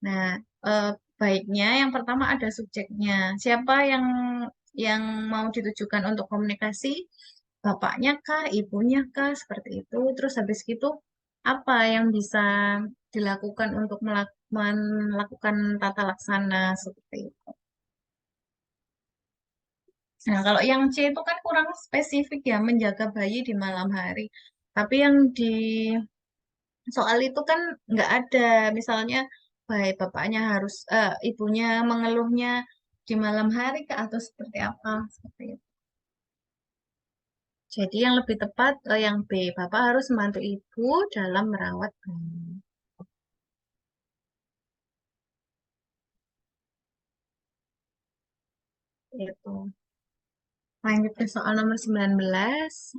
Nah, eh, baiknya yang pertama ada subjeknya. Siapa yang mau ditujukan untuk komunikasi? Bapaknya kah, ibunya kah, seperti itu. Terus habis gitu, apa yang bisa dilakukan untuk melakukan tata laksana seperti itu. Nah, kalau yang C itu kan kurang spesifik ya, menjaga bayi di malam hari. Tapi yang di soal itu kan nggak ada, misalnya baik bapaknya ibunya mengeluhnya di malam hari kah atau seperti apa, seperti itu. Jadi yang lebih tepat yang B, bapak harus membantu ibu dalam merawat bayi. Itu. Lanjut ke soal nomor 19.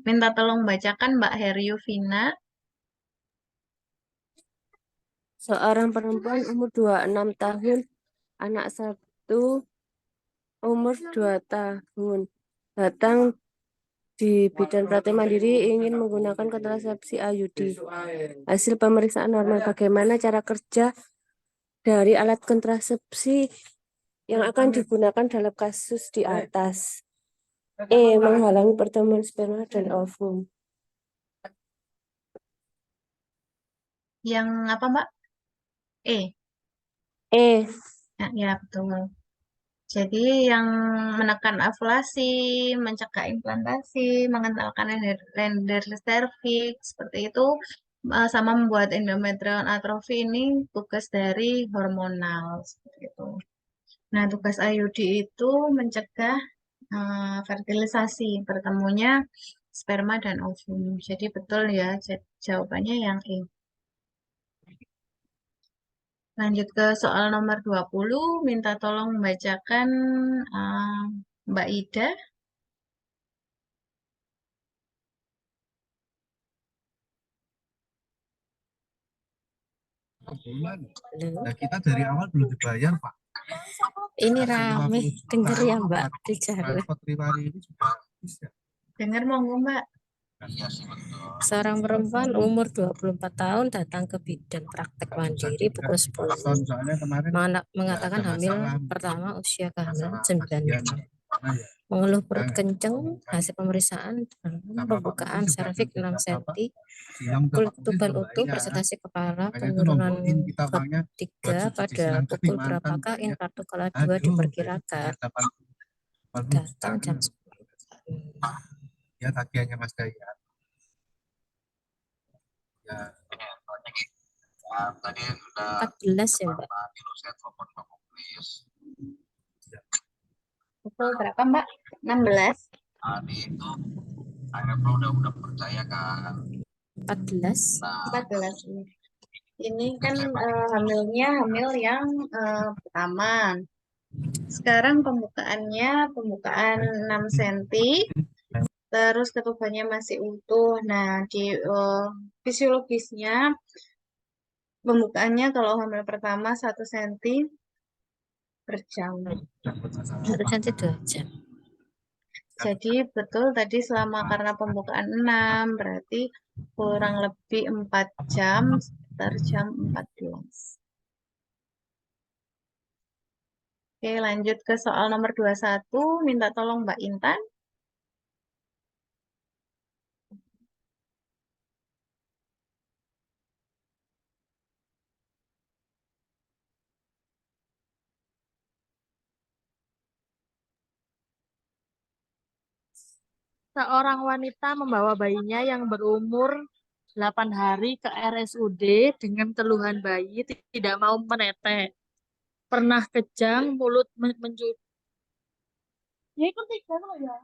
Minta tolong bacakan Mbak Heriuvina. Seorang perempuan umur 26 tahun, anak satu umur 2 tahun, datang di bidan praktek mandiri ingin menggunakan kontrasepsi IUD. Hasil pemeriksaan normal, bagaimana cara kerja dari alat kontrasepsi yang akan digunakan dalam kasus di atas. Menghalangi pertemuan sperma dan ovum. Yang apa, Mbak? E. Ya, betul. Jadi yang menekan ovulasi, mencegah implantasi, mengentalkan lender cervix, seperti itu, sama membuat endometrial atrofi ini tugas dari hormonal, seperti itu. Nah, tugas IUD itu mencegah fertilisasi, bertemunya sperma dan ovum. Jadi betul ya, jawabannya yang E. Lanjut ke soal nomor 20, minta tolong membacakan Mbak Ida. Bulan. Nah, kita dari awal belum dibayar, Pak. Ini rame, dengar ya Mbak di jalan. Dengar monggo Mbak. Seorang perempuan umur 24 tahun datang ke bidan praktek mandiri pukul 10. Mengatakan hamil pertama usia kehamilan 9 minggu. Mengeluh perut kenceng, hasil pemeriksaan pembukaan serviks 6 cm, kulit tuban utuh, presentasi kepala, penurunan ketiga pada pukul berapakah infarktut kala 2 diperkirakan. Datang jam 10. Ya, tagihannya Mas Daya. Ya. Tadi sudah 14 ya Mbak. Betul berapa Mbak? 16. Tadi itu saya udah percaya kan. 14. 14. Ini kan hamil yang pertama. Sekarang pembukaan 6 cm. terus ketubannya masih utuh. Nah, di fisiologisnya pembukaannya kalau hamil pertama 1 cm per jam. 1 cm 2 jam. Jadi betul tadi selama karena pembukaan 6 berarti kurang lebih 4 jam sekitar jam 14. Oke, lanjut ke soal nomor 21. Minta tolong Mbak Intan. Seorang wanita membawa bayinya yang berumur 8 hari ke RSUD dengan keluhan bayi tidak mau menetes. Pernah kejang, mulut mencucu. Ya, ikut tiga loh ya.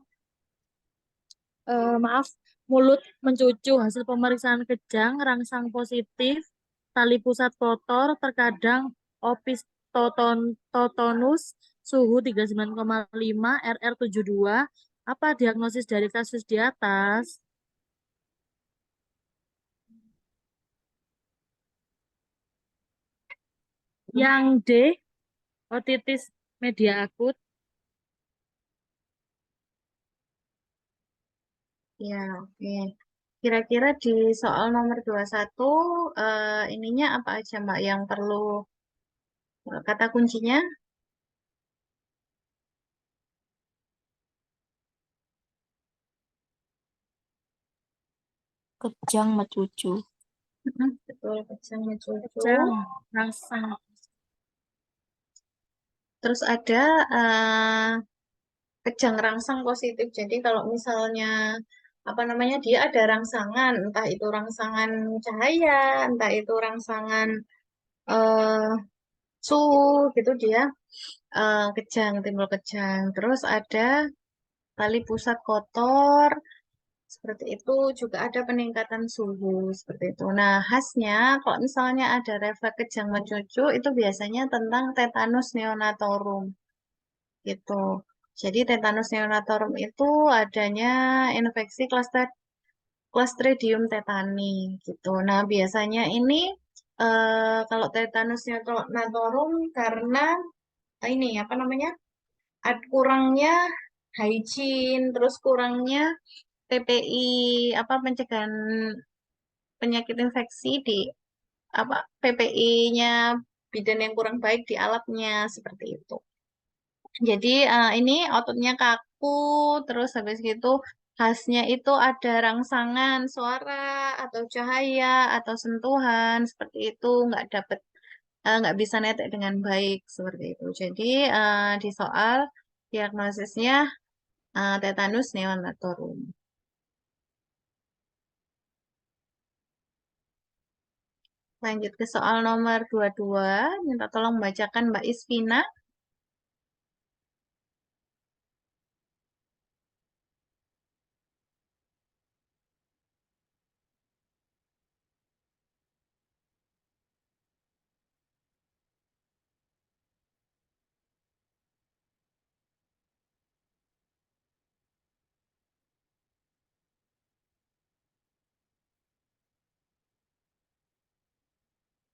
Maaf, mulut mencucu. Hasil pemeriksaan kejang, rangsang positif, tali pusat kotor, terkadang totonus, suhu 39,5, RR 72. Apa diagnosis dari kasus di atas? Yang D, otitis media akut. Ya, oke. Kira-kira di soal nomor 21 ininya apa aja Mbak yang perlu kata kuncinya? Kejang mencucu. Betul, kejang mencucu. Kejang, rangsang. Terus ada kejang rangsang positif. Jadi kalau misalnya apa namanya dia ada rangsangan, entah itu rangsangan cahaya, entah itu rangsangan eh, suhu gitu dia kejang, timbul kejang. Terus ada tali pusat kotor, seperti itu juga ada peningkatan suhu seperti itu. Nah, khasnya kalau misalnya ada refleks kejang mencucu itu biasanya tentang tetanus neonatorum gitu. Jadi tetanus neonatorum itu adanya infeksi Clostridium tetani gitu. Nah, biasanya ini kalau tetanus neonatorum karena ini apa namanya? Kurangnya hygiene, terus kurangnya PPI apa pencegahan penyakit infeksi di apa PPI-nya bidan yang kurang baik di alatnya seperti itu. Jadi ini ototnya kaku, terus habis gitu khasnya itu ada rangsangan suara atau cahaya atau sentuhan seperti itu nggak bisa netek dengan baik seperti itu. Jadi di soal diagnosisnya tetanus neonatorum. Lanjut ke soal nomor 22. Minta tolong bacakan Mbak Isvina.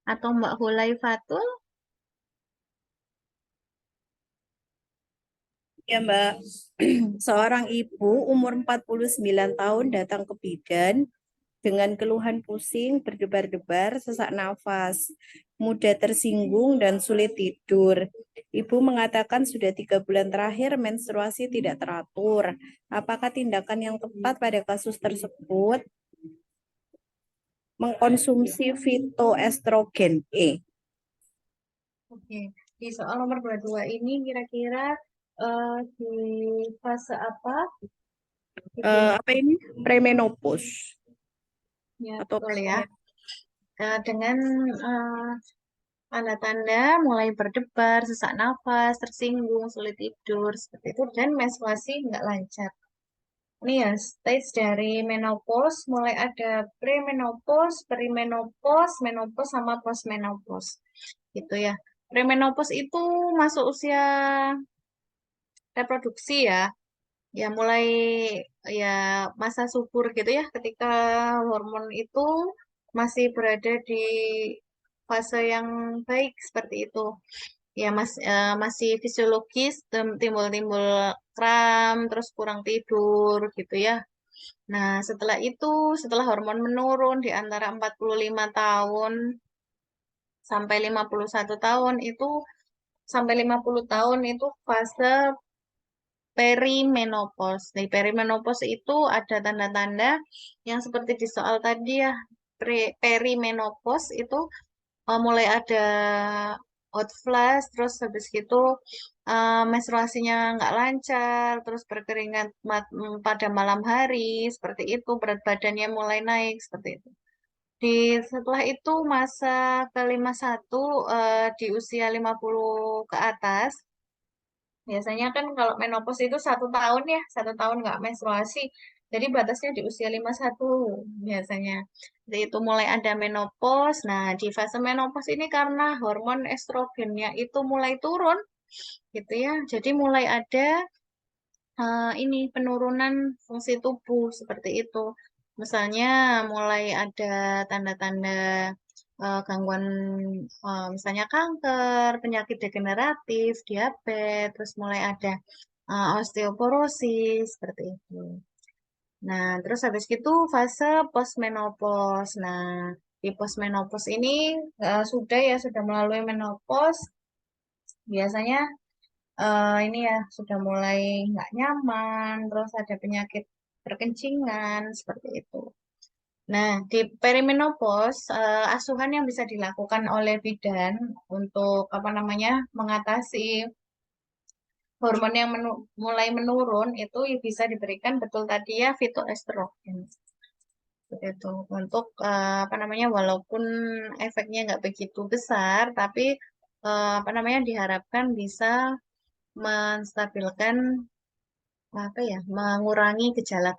Atau Mbak Hulai Fatul. Ya, Mbak. Seorang ibu umur 49 tahun datang ke bidan dengan keluhan pusing, berdebar-debar, sesak nafas, mudah tersinggung, dan sulit tidur. Ibu mengatakan sudah 3 bulan terakhir menstruasi tidak teratur. Apakah tindakan yang tepat pada kasus tersebut? Mengkonsumsi fitoestrogen E. Oke, di soal nomor 22 ini kira-kira di fase apa? Apa ini? Premenopause. Ya, Atau betul ya. Dengan tanda-tanda mulai berdebar, sesak nafas, tersinggung, sulit tidur, seperti itu, dan menstruasi nggak lancar. Ini ya, stage dari menopause, mulai ada premenopause, perimenopause, menopause, sama postmenopause. Gitu ya. Premenopause itu masuk usia reproduksi ya. ya mulai ya masa subur gitu ya, ketika hormon itu masih berada di fase yang baik seperti itu. Ya masih fisiologis, timbul-timbul kram, terus kurang tidur gitu ya. Nah, setelah hormon menurun di antara 45 tahun sampai 51 tahun itu, sampai 50 tahun itu fase perimenopause. Di perimenopause itu ada tanda-tanda yang seperti di soal tadi ya. Perimenopause itu mulai ada hot flash, terus habis gitu menstruasinya nggak lancar, terus berkeringat pada malam hari, seperti itu, berat badannya mulai naik, seperti itu. Setelah itu masa ke-51 di usia 50 ke atas, biasanya kan kalau menopause itu 1 tahun ya, 1 tahun nggak menstruasi. Jadi batasnya di usia 51 biasanya. Jadi itu mulai ada menopause. Nah, di fase menopause ini karena hormon estrogennya itu mulai turun, gitu ya. Jadi mulai ada ini penurunan fungsi tubuh seperti itu. Misalnya mulai ada tanda-tanda gangguan, misalnya kanker, penyakit degeneratif, diabetes, terus mulai ada osteoporosis seperti itu. Nah, terus habis itu fase postmenopause. Nah, di postmenopause ini sudah melalui menopause, biasanya ini ya sudah mulai nggak nyaman, terus ada penyakit perkencingan seperti itu. Nah, di perimenopause, asuhan yang bisa dilakukan oleh bidan untuk apa namanya mengatasi hormon yang mulai menurun itu bisa diberikan betul tadi ya fitoestrogen. Seperti itu untuk apa namanya walaupun efeknya nggak begitu besar, tapi apa namanya diharapkan bisa menstabilkan apa ya, mengurangi gejala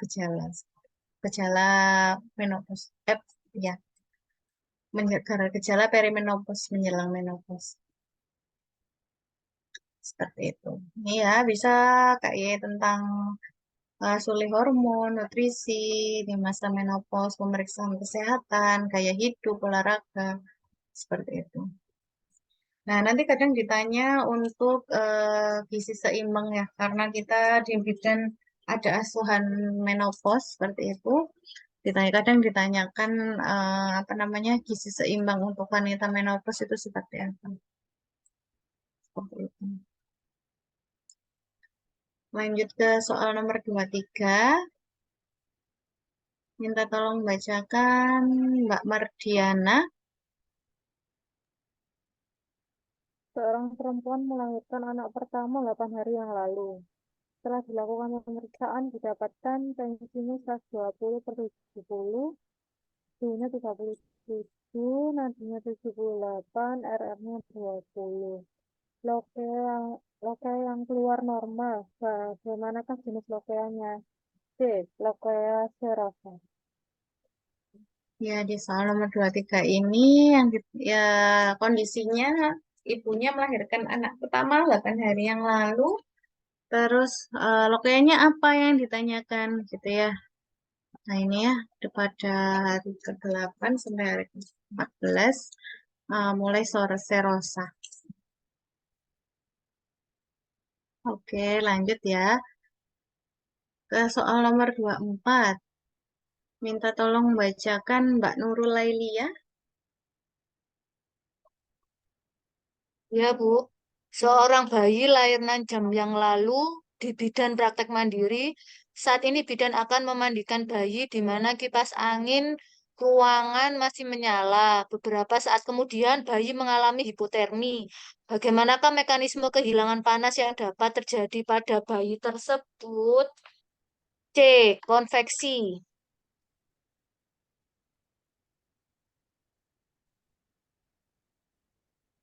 menopause, ya, gejala perimenopause menjelang menopause seperti itu. Ini ya bisa kayak tentang sulih hormon, nutrisi di masa menopause, pemeriksaan kesehatan, gaya hidup, olahraga seperti itu. Nah, nanti kadang ditanya untuk gizi seimbang ya, karena kita di bidan ada asuhan menopause seperti itu. Kadang ditanyakan apa namanya gizi seimbang untuk wanita menopause itu seperti apa? Seperti itu. Lanjut ke soal nomor 23. Minta tolong bacakan Mbak Mardiana. Seorang perempuan melahirkan anak pertama 8 hari yang lalu. Setelah dilakukan pemeriksaan, didapatkan tensinya 120/70, suhunya 37, nadinya 78, RR-nya 20. Lokea yang keluar normal. Bagaimanakah jenis lokeanya? C. Lokea serosa. Ya, di soal nomor 23 ini yang ya kondisinya ibunya melahirkan anak pertama 8 hari yang lalu. Terus lokeanya apa yang ditanyakan gitu ya. Nah, ini ya pada hari ke-8 sampai hari ke-14 mulai sore serosa. Oke, lanjut ya. Ke soal nomor 24. Minta tolong bacakan Mbak Nurul Lailia. Ya, Bu. Seorang bayi lahir 6 jam yang lalu di bidan praktek mandiri. Saat ini bidan akan memandikan bayi di mana kipas angin ruangan masih menyala. Beberapa saat kemudian bayi mengalami hipotermi. Bagaimanakah mekanisme kehilangan panas yang dapat terjadi pada bayi tersebut? C. Konveksi.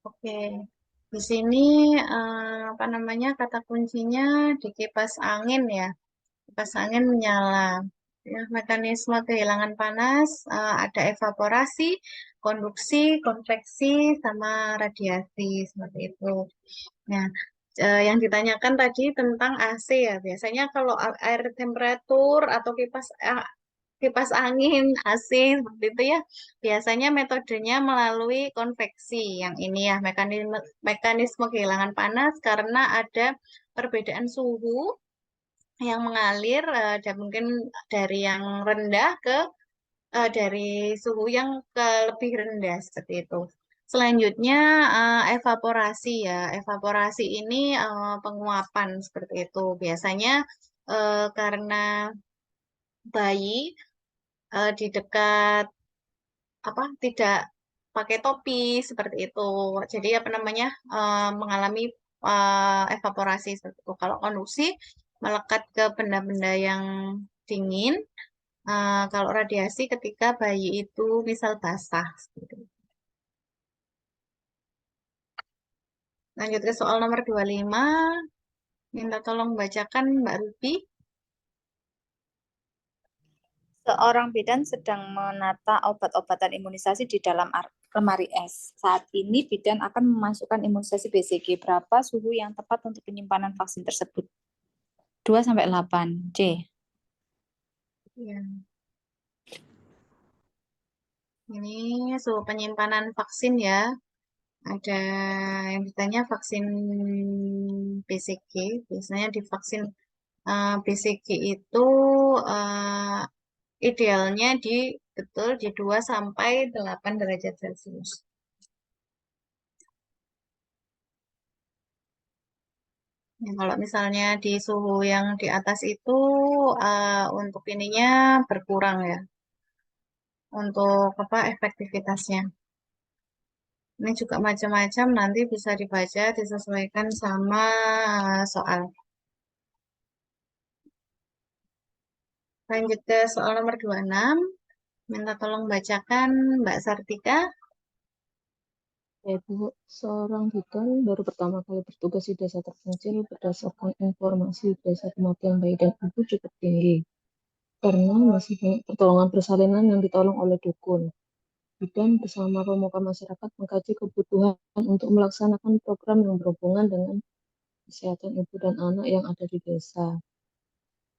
Oke, di sini apa namanya kata kuncinya di kipas angin ya. Kipas angin menyala. Ya, mekanisme kehilangan panas ada evaporasi, konduksi, konveksi, sama radiasi seperti itu. Nah, Yang ditanyakan tadi tentang AC ya. Biasanya kalau air temperatur atau kipas angin AC seperti itu ya, biasanya metodenya melalui konveksi. Yang ini ya mekanisme kehilangan panas karena ada perbedaan suhu yang mengalir dan mungkin dari yang rendah ke dari suhu yang ke lebih rendah seperti itu. Selanjutnya evaporasi ya. Evaporasi ini penguapan seperti itu. Biasanya karena bayi di dekat apa tidak pakai topi seperti itu. Jadi apa namanya mengalami evaporasi seperti itu. Kalau konduksi melekat ke benda-benda yang dingin. Kalau radiasi ketika bayi itu misal basah. Seperti itu. Lanjut ke soal nomor 25. Minta tolong bacakan Mbak Ruby. Seorang bidan sedang menata obat-obatan imunisasi di dalam lemari es. Saat ini bidan akan memasukkan imunisasi BCG. Berapa suhu yang tepat untuk penyimpanan vaksin tersebut? 2-8. C. Ya. Ini suhu penyimpanan vaksin ya. Ada yang ditanya vaksin BCG. Biasanya di vaksin BCG itu idealnya betul di 2 sampai 8 derajat Celcius. Ya, kalau misalnya di suhu yang di atas itu untuk ininya berkurang ya. Untuk apa efektivitasnya. Ini juga macam-macam nanti bisa dibaca disesuaikan sama soal. Lanjut ke soal nomor 26. Minta tolong bacakan Mbak Sartika. Ya, Bu, seorang bidan baru pertama kali bertugas di desa terpencil berdasarkan informasi desa kematian bayi dan ibu cukup tinggi. Karena masih banyak pertolongan persalinan yang ditolong oleh dukun. Bidan bersama pemuka masyarakat mengkaji kebutuhan untuk melaksanakan program yang berhubungan dengan kesehatan ibu dan anak yang ada di desa.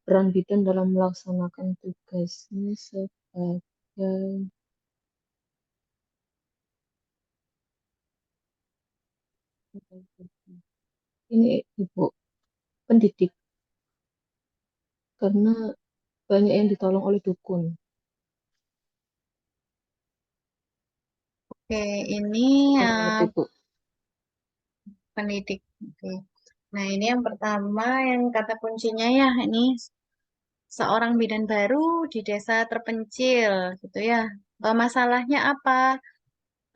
Peran bidan dalam melaksanakan tugasnya sebagai ini Ibu pendidik karena banyak yang ditolong oleh dukun. Oke, ini Ibu. pendidik. Oke. Nah, ini yang pertama yang kata kuncinya ya, ini seorang bidan baru di desa terpencil gitu ya. Masalahnya apa?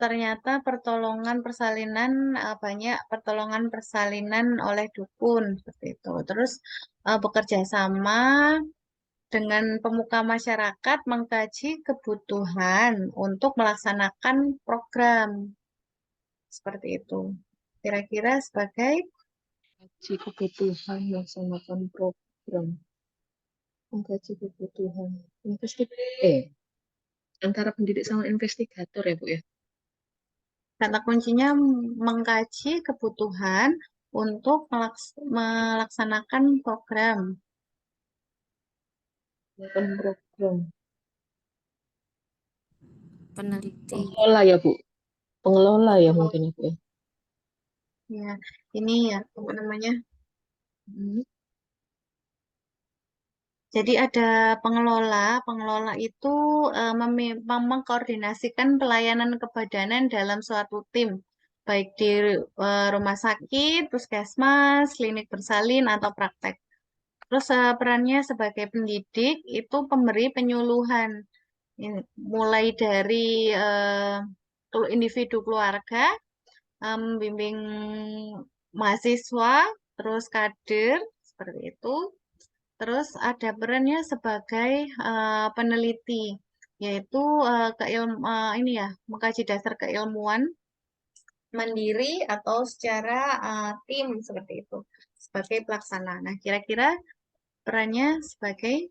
Ternyata pertolongan persalinan banyak pertolongan persalinan oleh dukun seperti itu. Terus bekerja sama dengan pemuka masyarakat mengkaji kebutuhan untuk melaksanakan program seperti itu. Kira-kira sebagai Mengkaji kebutuhan melaksanakan program. Mengkaji kebutuhan antara pendidik sama investigator ya Bu ya. kata kuncinya mengkaji kebutuhan untuk melaksanakan program. Program. Peneliti. Pengelola ya Bu. Pengelola ya mungkin ya Bu ya. Ya, ini ya apa namanya? Jadi ada pengelola itu mengkoordinasikan pelayanan kebadanan dalam suatu tim, baik di rumah sakit, puskesmas, klinik bersalin, atau praktek. Terus perannya sebagai pendidik itu pemberi penyuluhan, mulai dari individu keluarga, membimbing mahasiswa, terus kader, seperti itu. Terus ada perannya sebagai peneliti, yaitu ini ya mengkaji dasar keilmuan mandiri atau secara tim seperti itu sebagai pelaksana. Nah, kira-kira perannya sebagai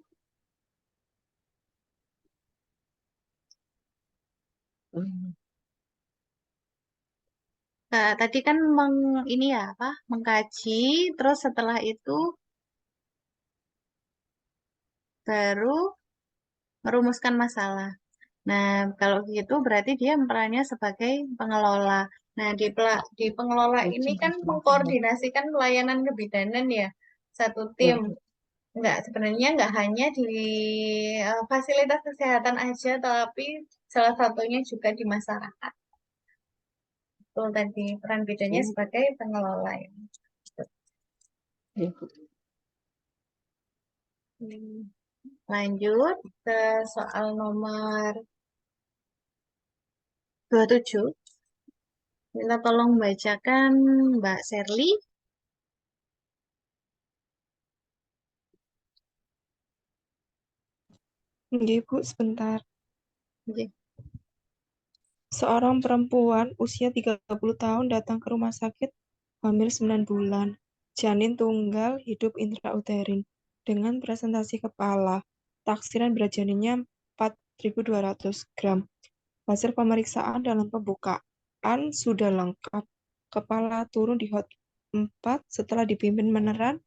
tadi kan ini ya apa mengkaji, terus setelah itu baru merumuskan masalah. Nah, kalau gitu berarti dia perannya sebagai pengelola. Nah, di pengelola ini kan mengkoordinasikan pelayanan kebidanan ya, satu tim. Sebenarnya nggak hanya di fasilitas kesehatan aja, tapi salah satunya juga di masyarakat. Betul tadi peran bidannya sebagai pengelola. Lanjut ke soal nomor 27. Minta tolong bacakan Mbak Sherly. Oke, Bu, sebentar. Oke. Seorang perempuan usia 30 tahun datang ke rumah sakit hamil 9 bulan. Janin tunggal hidup intrauterin dengan presentasi kepala. Taksiran berat janinnya 4.200 gram. Hasil pemeriksaan dalam pembukaan sudah lengkap. Kepala turun di hot 4 setelah dipimpin meneran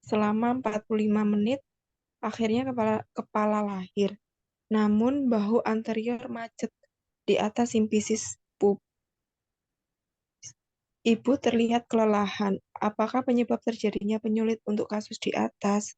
selama 45 menit. Akhirnya kepala lahir. Namun bahu anterior macet di atas simfisis pubis. Ibu terlihat kelelahan. Apakah penyebab terjadinya penyulit untuk kasus di atas?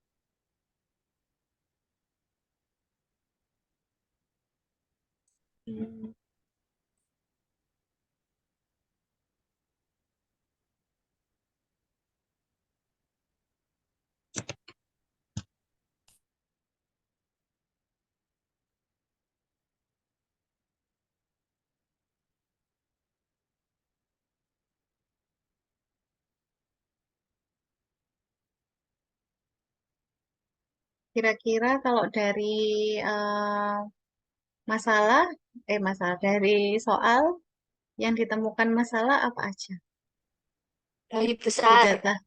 Kira-kira kalau dari masalah dari soal yang ditemukan masalah apa aja? Bayi besar. Sudahkah?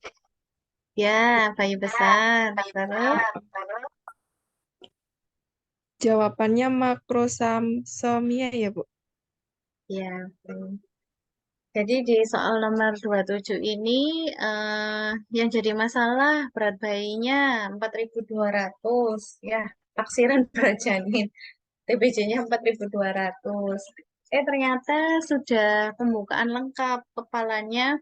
Ya, bayi besar. Terus Jawabannya makrosomia ya, Bu? ya. Jadi di soal nomor 27 ini yang jadi masalah berat bayinya 4.200 ya, taksiran berat janin. TBC-nya 4.200. Ternyata sudah pembukaan lengkap, kepalanya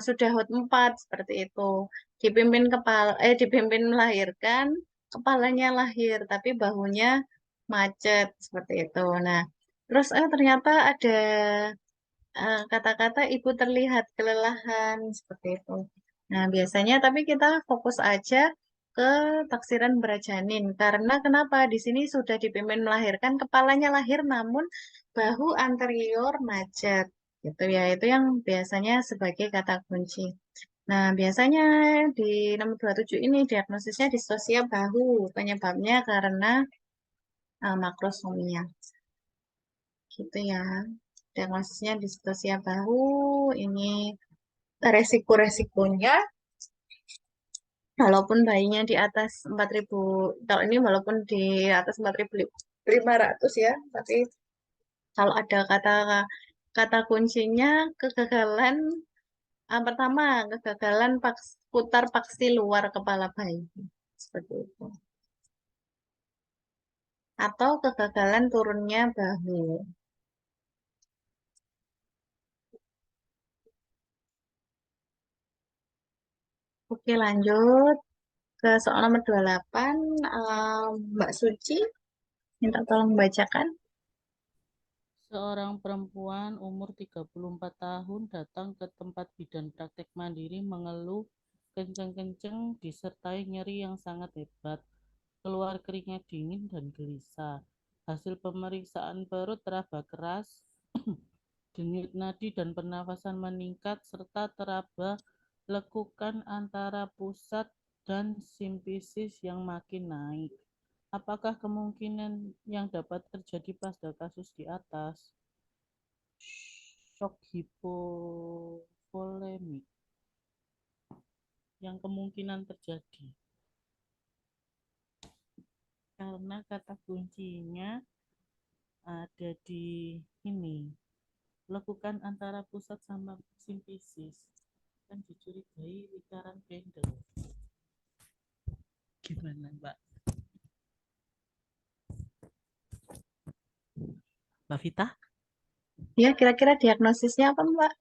sudah hot 4 seperti itu. Dipimpin melahirkan, kepalanya lahir tapi bahunya macet seperti itu. Nah, terus ternyata ada kata-kata ibu terlihat kelelahan seperti itu. Nah, biasanya tapi kita fokus aja ke taksiran berat janin karena kenapa di sini sudah dipimpin melahirkan, kepalanya lahir namun bahu anterior macet gitu ya. Itu yang biasanya sebagai kata kunci. Nah, biasanya di nomor 27 ini diagnosisnya distosia bahu, penyebabnya karena makrosomia. Gitu ya. Diagnosisnya distosia bahu, ini resiko-resikonya walaupun bayinya di atas 4.000, kalau ini walaupun di atas 4.500 ya, tapi kalau ada kata kuncinya kegagalan pertama kegagalan putar paksi luar kepala bayi seperti itu, atau kegagalan turunnya bahu. Oke, lanjut ke soal nomor 28. Mbak Suci minta tolong bacakan. Seorang perempuan umur 34 tahun datang ke tempat bidan praktek mandiri mengeluh kenceng-kenceng disertai nyeri yang sangat hebat, keluar keringat dingin dan gelisah. Hasil pemeriksaan perut teraba keras, denyut nadi dan pernafasan meningkat, serta teraba lekukan antara pusat dan simfisis yang makin naik. Apakah kemungkinan yang dapat terjadi pada kasus di atas? Shock hipovolemik yang kemungkinan terjadi karena kata kuncinya ada di ini, lekukan antara pusat sama simfisis kan dicurigai lingkaran Bendel. Gimana, Mbak? Mbak Vita? Ya, kira-kira diagnosisnya apa, Mbak?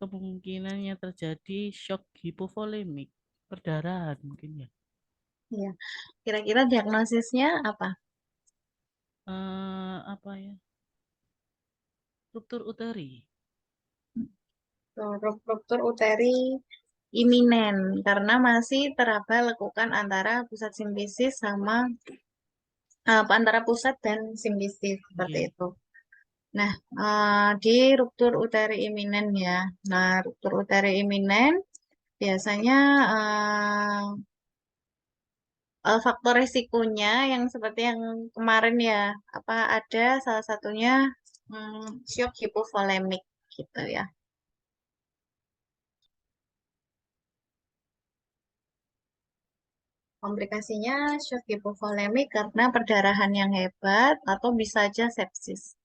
Kemungkinannya terjadi shock hipovolemik, perdarahan mungkin ya. Ya, kira-kira diagnosisnya apa? Apa ya? Ruptur uteri. Ruptur uteri iminen karena masih teraba lekukan antara pusat simfisis sama antara pusat dan simfisis seperti Oke. itu. Nah, di ruptur uteri iminen ya. Nah, ruptur uteri iminen biasanya faktor resikonya yang seperti yang kemarin ya, apa ada salah satunya shock hipovolemik gitu ya. Komplikasinya shock hipovolemik karena perdarahan yang hebat atau bisa aja sepsis.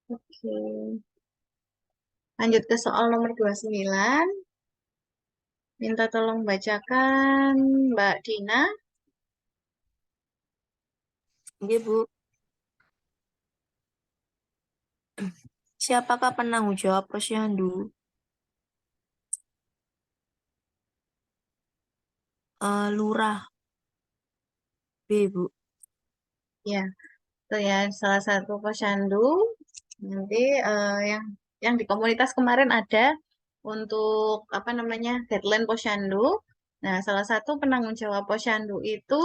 Oke. Lanjut ke soal nomor 29. Minta tolong bacakan Mbak Dina. Oke, Bu. Siapakah penanggung jawab posyandu? Lurah. B, Bu. Ya, itu ya salah satu posyandu. Nanti yang di komunitas kemarin ada untuk apa namanya deadline posyandu. Nah, salah satu penanggung jawab posyandu itu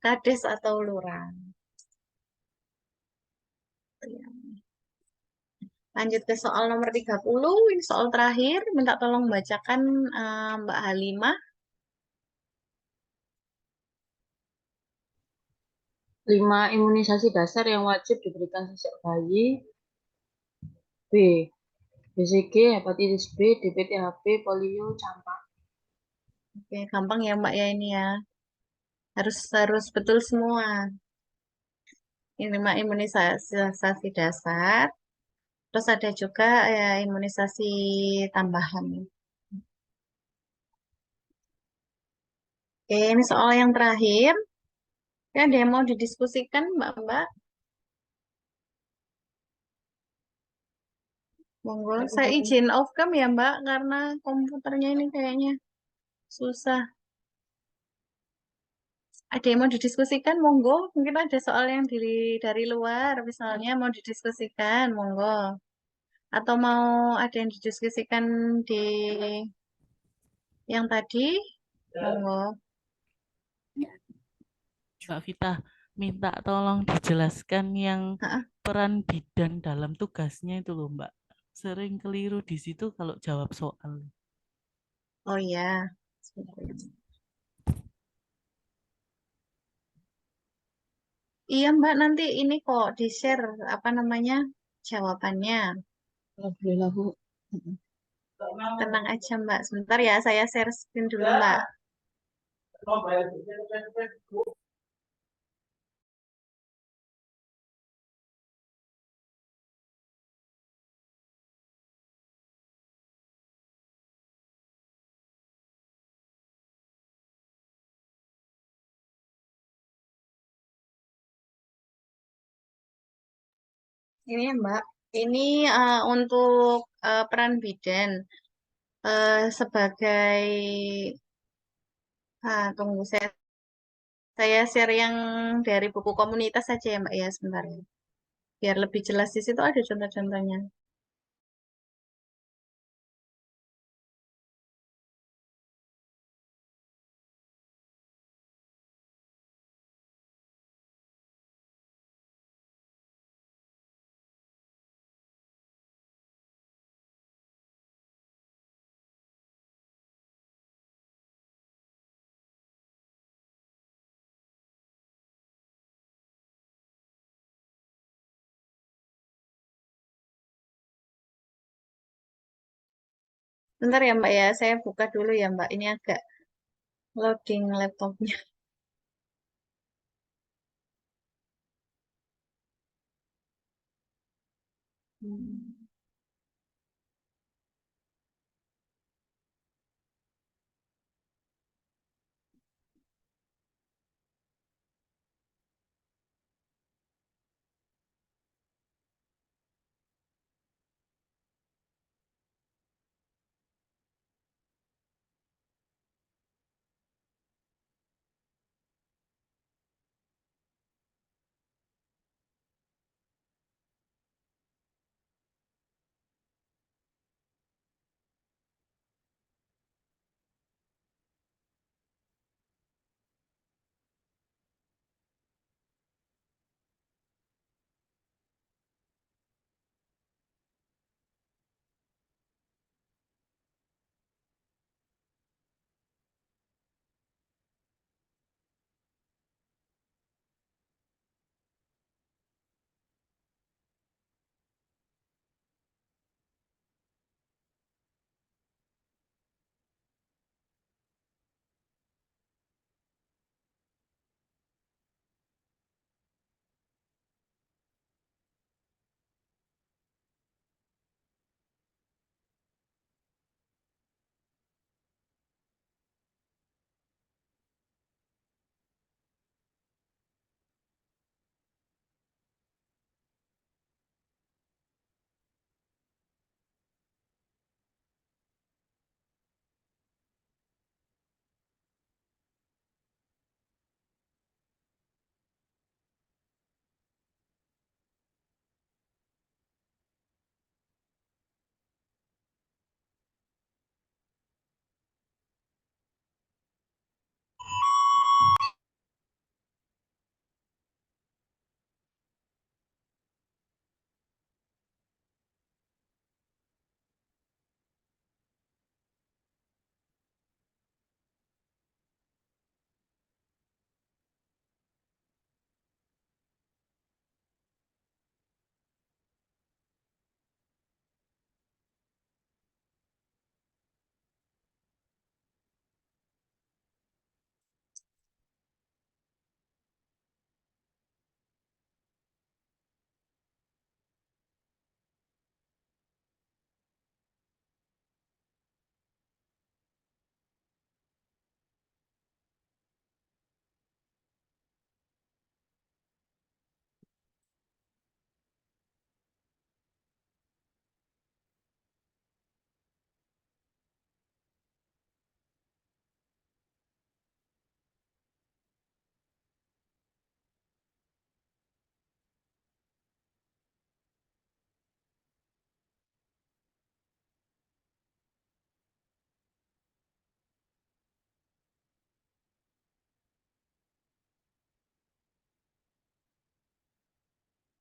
kades atau lurah. Lanjut ke soal nomor 30, ini soal terakhir. Minta tolong bacakan Mbak Halimah. 5 imunisasi dasar yang wajib diberikan sejak bayi. B. BCG, hepatitis B, DPT-HP, polio, campak. Oke, gampang ya Mbak ya ini ya. Harus betul semua. Ini 5 imunisasi dasar. Terus ada juga ya imunisasi tambahan. Oke, ini soal yang terakhir. Ya, ada yang mau didiskusikan Mbak-Mbak? Monggo, saya izin off cam ya Mbak, karena komputernya ini kayaknya susah. Ada yang mau didiskusikan, monggo. Mungkin ada soal yang dari luar, misalnya mau didiskusikan, monggo. Atau mau ada yang didiskusikan di yang tadi, monggo. Mbak Vita, minta tolong dijelaskan yang Ha-ha. peran bidan dalam tugasnya itu loh, Mbak. Sering keliru di situ kalau jawab soal. Oh ya, sebentar. Iya Mbak, nanti ini kok di-share apa namanya jawabannya. Alhamdulillah, Bu. Tenang aja Mbak, sebentar ya saya share screen dulu Mbak. Ini ya Mbak, ini untuk peran bidan sebagai tunggu saya share yang dari buku komunitas saja ya Mbak ya sebentar ya. Biar lebih jelas di situ ada contoh-contohnya. Bentar ya Mbak ya, saya buka dulu ya Mbak. Ini agak loading laptopnya.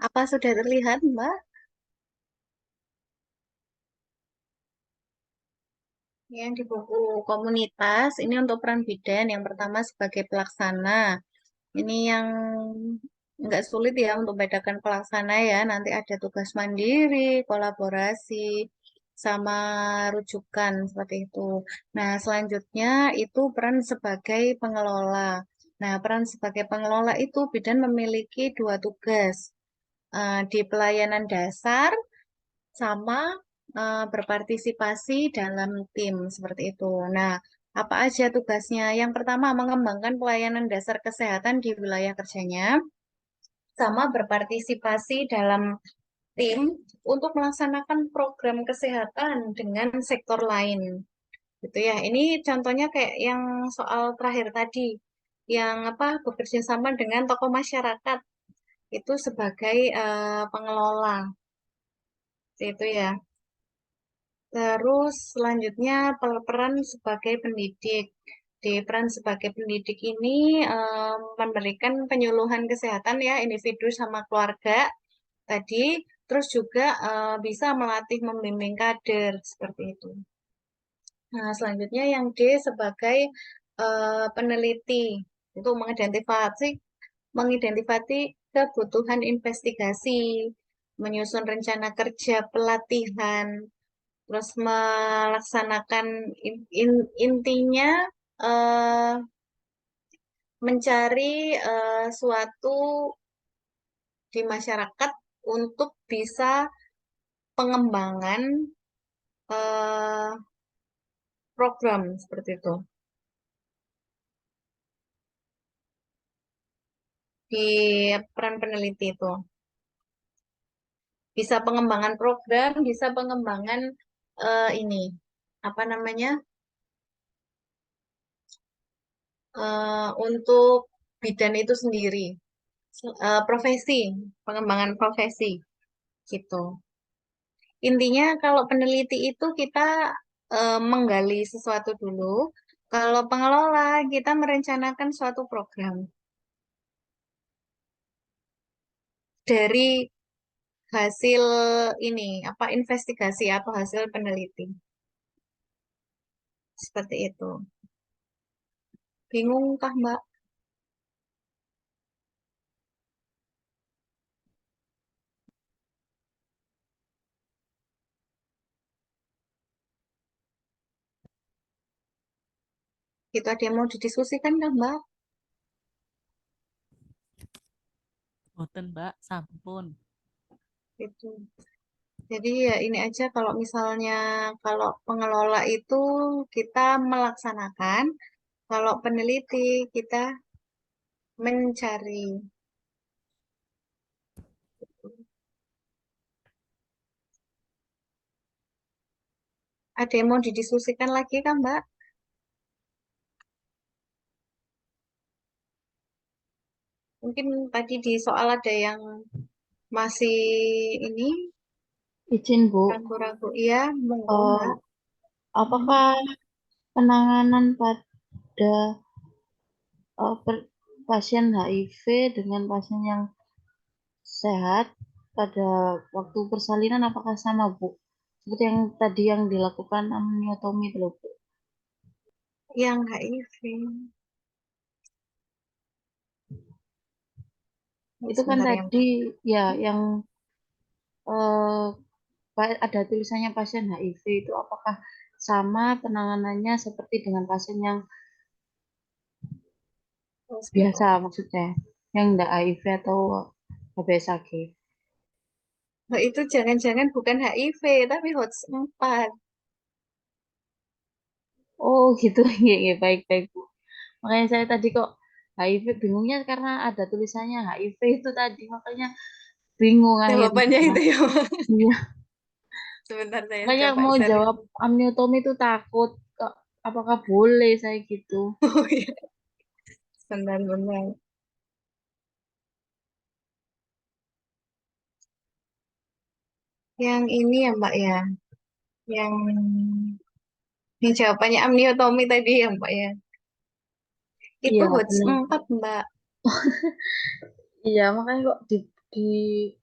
Apa sudah terlihat, Mbak? Yang di buku komunitas, ini untuk peran bidan. Yang pertama sebagai pelaksana. Ini yang nggak sulit ya untuk bedakan pelaksana ya. Nanti ada tugas mandiri, kolaborasi, sama rujukan seperti itu. Nah, selanjutnya itu peran sebagai pengelola. Nah, peran sebagai pengelola itu bidan memiliki dua tugas. Di pelayanan dasar sama berpartisipasi dalam tim seperti itu. Nah, apa aja tugasnya? Yang pertama, mengembangkan pelayanan dasar kesehatan di wilayah kerjanya, sama berpartisipasi dalam tim untuk melaksanakan program kesehatan dengan sektor lain. Gitu ya. Ini contohnya kayak yang soal terakhir tadi, yang apa bekerja sama dengan tokoh masyarakat itu sebagai pengelola. Itu ya. Terus selanjutnya peran sebagai pendidik. Di peran sebagai pendidik ini memberikan penyuluhan kesehatan ya individu sama keluarga tadi, terus juga bisa melatih membimbing kader seperti itu. Nah, selanjutnya yang D sebagai peneliti itu mengidentifikasi kebutuhan investigasi, menyusun rencana kerja pelatihan, terus melaksanakan intinya eh, mencari suatu di masyarakat untuk bisa pengembangan eh, program seperti itu di peran peneliti itu. Bisa pengembangan program, bisa pengembangan ini apa namanya untuk bidan itu sendiri, profesi, pengembangan profesi gitu. Intinya kalau peneliti itu kita menggali sesuatu dulu. Kalau pengelola kita merencanakan suatu program dari hasil ini apa investigasi atau hasil peneliti seperti itu. Bingung kah Mbak? Itu ada yang mau didiskusikan kah Mbak? Boten, Mbak, sampun. Itu. Jadi ya ini aja kalau misalnya kalau pengelola itu kita melaksanakan, kalau peneliti kita mencari. Ada yang mau didiskusikan lagi kan Mbak? Mungkin tadi di soal ada yang masih ini Izin, Bu. ragu-ragu. Iya, monggo Eh, Mbak. apakah penanganan pada pasien HIV dengan pasien yang sehat pada waktu persalinan apakah sama, Bu? Seperti yang tadi yang dilakukan amniotomi itu loh, Bu. Yang HIV. Itu kan Sebentar ya tadi Mbak. ya yang eh, ada tulisannya pasien HIV itu apakah sama penanganannya seperti dengan pasien yang Oh, biasa sebentar. maksudnya, yang enggak HIV atau HBsAg? Mbak itu jangan-jangan bukan HIV, tapi HOTS 4. Oh gitu, iya, iya, baik-baik, Bu. Makanya saya tadi kok HIV bingungnya karena ada tulisannya HIV itu tadi, makanya bingung Jawabannya akhirnya. itu ya Mbak. Iya, Sebentar saya makanya coba mau share. jawab amniotomi itu takut kok apakah boleh saya gitu. Oh iya, sebentar. Yang ini ya Mbak ya. Yang jawabannya amniotomi tadi ya Mbak ya. Itu Iya, HOTS benar. 4 Mbak. Iya, makanya kok di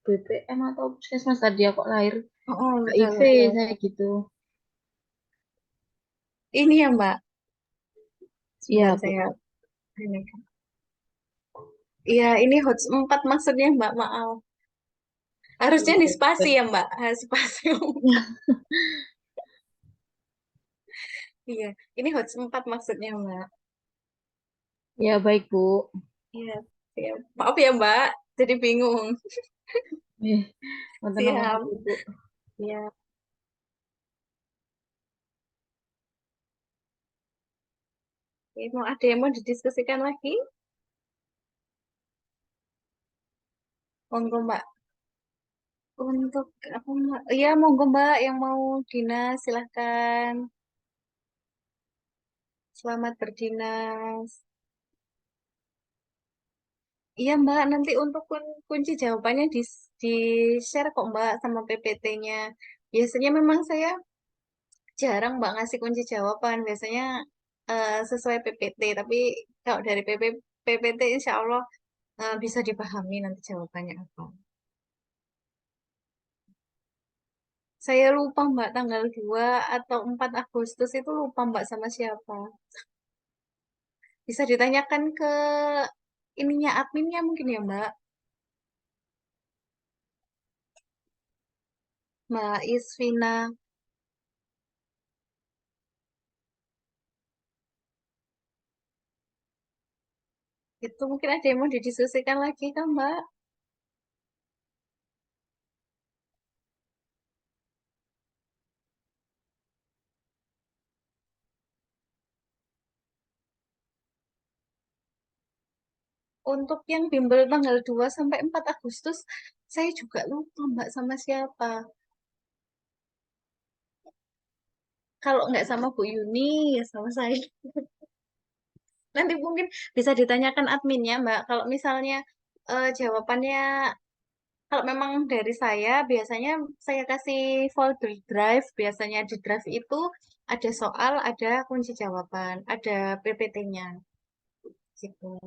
BPM atau puskesmas tadi ya kok lahir Oh, HIV betul. saya gitu. Ini ya Mbak. Sebentar Iya, Bu. saya ini. Iya, ini HOTS 4 maksudnya Mbak, maaf. Harusnya di Iya, spasi betul. ya Mbak. Spasi. Iya, ini HOTS 4 maksudnya Mbak. Ya, baik, Bu. Iya, siap. Maaf ya Mbak, jadi bingung. Wonten apa Siap. Bu? Iya. Oke, mau ada yang mau didiskusikan lagi? Monggo Mbak. Untuk apa Mbak? Iya, monggo Mbak yang mau dinas silahkan. Selamat berdinas. Iya Mbak, nanti untuk kunci jawabannya di share kok Mbak sama PPT-nya. Biasanya memang saya jarang Mbak ngasih kunci jawaban. Biasanya sesuai PPT. Tapi kalau dari PPT insya Allah bisa dipahami nanti jawabannya apa. Saya lupa Mbak tanggal 2 atau 4 Agustus itu lupa Mbak sama siapa. Bisa ditanyakan ke ininya adminnya mungkin ya Mbak. Mbak Isvina. Itu mungkin ada yang mau didiskusikan lagi kan Mbak? Untuk yang bimbel tanggal 2 sampai 4 Agustus, saya juga lupa Mbak sama siapa. Kalau nggak sama Bu Yuni, ya sama saya. Nanti mungkin bisa ditanyakan adminnya, Mbak. Kalau misalnya jawabannya, kalau memang dari saya, biasanya saya kasih folder drive. Biasanya di drive itu ada soal, ada kunci jawaban, ada PPT-nya. Gitu.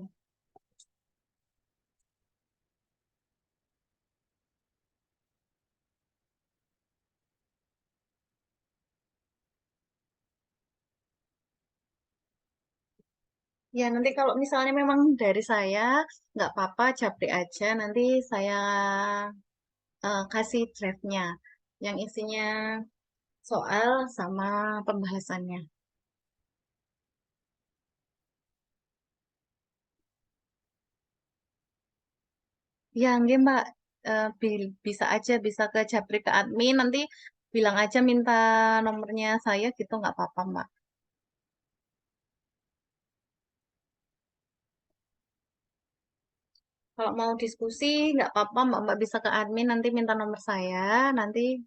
Ya, nanti kalau misalnya memang dari saya, nggak apa-apa, japri aja. Nanti saya kasih draft-nya yang isinya soal sama pembahasannya. Ya, nggih, Mbak. Bisa aja, bisa ke japri ke admin. Nanti bilang aja minta nomornya saya gitu, nggak apa-apa, Mbak. Kalau mau diskusi, nggak apa-apa, Mbak. Mbak bisa ke admin, nanti minta nomor saya. Nanti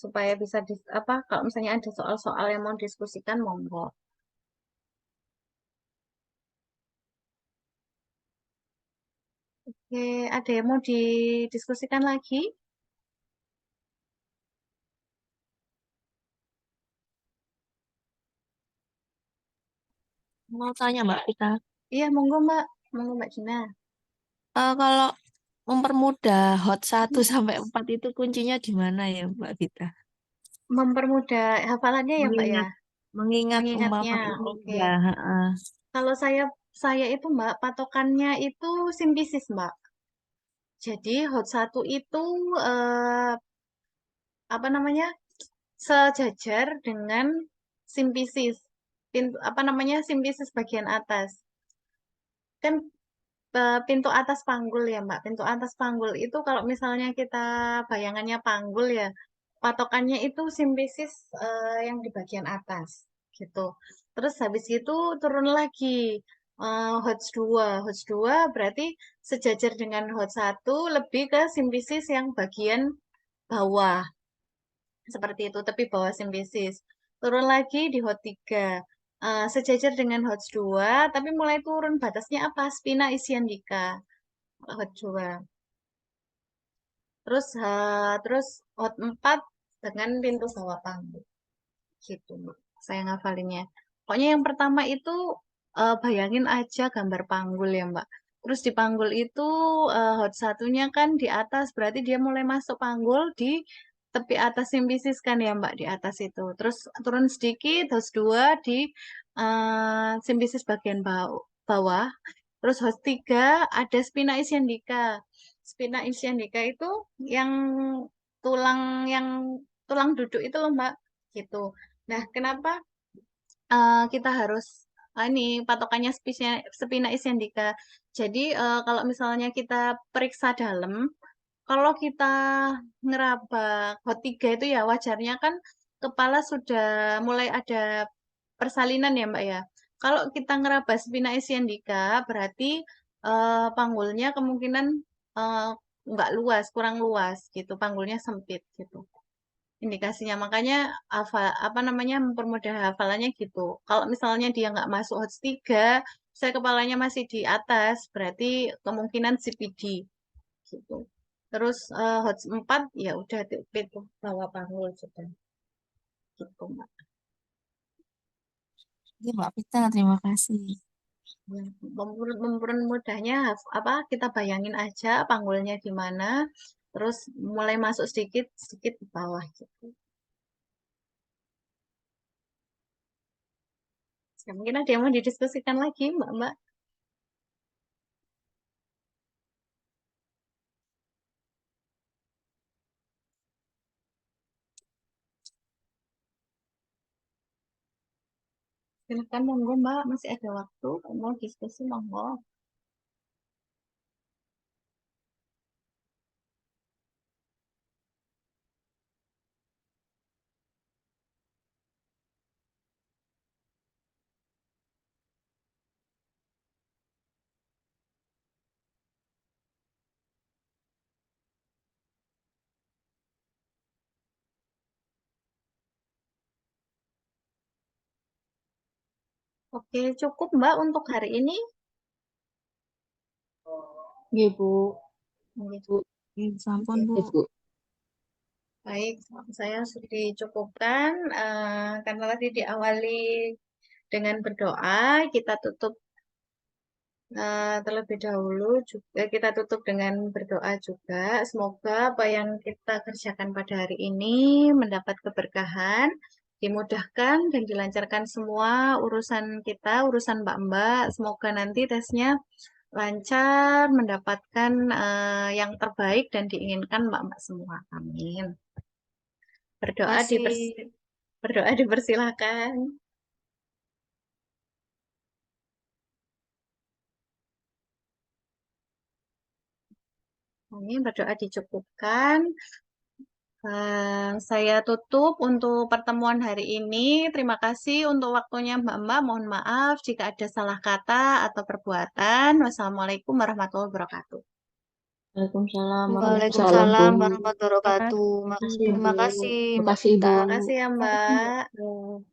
supaya bisa, apa, kalau misalnya ada soal-soal yang mau diskusikan, monggo. Oke, ada yang mau didiskusikan lagi? Mau tanya Mbak kita, Iya, monggo, Mbak. Monggo, Mbak Gina. kalau mempermudah hot 1 sampai 4 itu kuncinya di mana ya Mbak Vita? Mempermudah hafalannya ya, Mbak ya? Mengingat mengingat Mengingatnya, umpama ini oke. ya, heeh. Kalau saya itu, Mbak, patokannya itu simpisis, Mbak. Jadi hot 1 itu eh, apa namanya? Sejajar dengan simpisis. Apa namanya? Simpisis bagian atas. Kan pintu atas panggul ya, Mbak. Pintu atas panggul itu kalau misalnya kita bayangannya panggul ya, patokannya itu simpisis yang di bagian atas gitu. Terus habis itu turun lagi HOTS 2. HOTS 2 berarti sejajar dengan HOTS 1 lebih ke simpisis yang bagian bawah. Seperti itu, tapi bawah simpisis. Turun lagi di HOT 3. Sejajar dengan HOTS 2, tapi mulai turun batasnya apa? Spina Ischiadica. HOT 2. Terus HOT 4 dengan pintu sawah panggung. Gitu, Mbak. Saya ngafalinnya. Pokoknya yang pertama itu bayangin aja gambar panggul ya, Mbak. Terus di panggul itu HOT satunya kan di atas, berarti dia mulai masuk panggul di tepi atas simpisis kan ya, Mbak, di atas itu. Terus turun sedikit, HOT 2 di simpisis bagian bawah. Terus HOT 3 ada spina ischiadica. Spina ischiadica itu yang tulang yang tulang duduk itu loh, Mbak. Gitu. Nah, kenapa kita harus ini patokannya spina ischiadica. Jadi kalau misalnya kita periksa dalam, kalau kita ngeraba hot 3 itu ya wajarnya kan kepala sudah mulai ada persalinan ya Mbak ya. Kalau kita ngeraba spina ischiadica berarti panggulnya kemungkinan eh, nggak luas, kurang luas gitu, panggulnya sempit gitu indikasinya. Makanya apa namanya mempermudah hafalannya gitu. Kalau misalnya dia nggak masuk HOTS 3, saya kepalanya masih di atas, berarti kemungkinan CPD gitu. Terus HOTS 4 ya udah itu bawa panggul sudah gitu, Mbak. Oke, Mbak Vita, terima kasih. Ya, mempermudahnya apa kita bayangin aja panggulnya di mana, terus mulai masuk sedikit sedikit ke bawah gitu. Ya, mungkin ada yang mau didiskusikan lagi, Mbak-Mbak. Silakan monggo Mbak, masih ada waktu. Mau diskusi monggo. Oke, cukup Mbak untuk hari ini. Nggih, Bu. Gitu. Sampun, Bu. Bu. Baik, saya sudah dicukupkan karena tadi diawali dengan berdoa, kita tutup terlebih dahulu juga kita tutup dengan berdoa juga. Semoga apa yang kita kerjakan pada hari ini mendapat keberkahan, dimudahkan dan dilancarkan semua urusan kita, urusan Mbak-mbak. Semoga nanti tesnya lancar, mendapatkan yang terbaik dan diinginkan Mbak-mbak semua. Amin. Berdoa Kasih. berdoa dipersilakan. Amin, berdoa dicukupkan. Saya tutup untuk pertemuan hari ini. Terima kasih untuk waktunya Mbak-mbak. Mohon maaf jika ada salah kata atau perbuatan. Wassalamualaikum warahmatullahi wabarakatuh. Waalaikumsalam Waalaikumsalam Bu. warahmatullahi wabarakatuh. Makasih, Terima Bu. kasih, Mbak Makasih, Vita. Ibu. Terima kasih ya Mbak. Ya.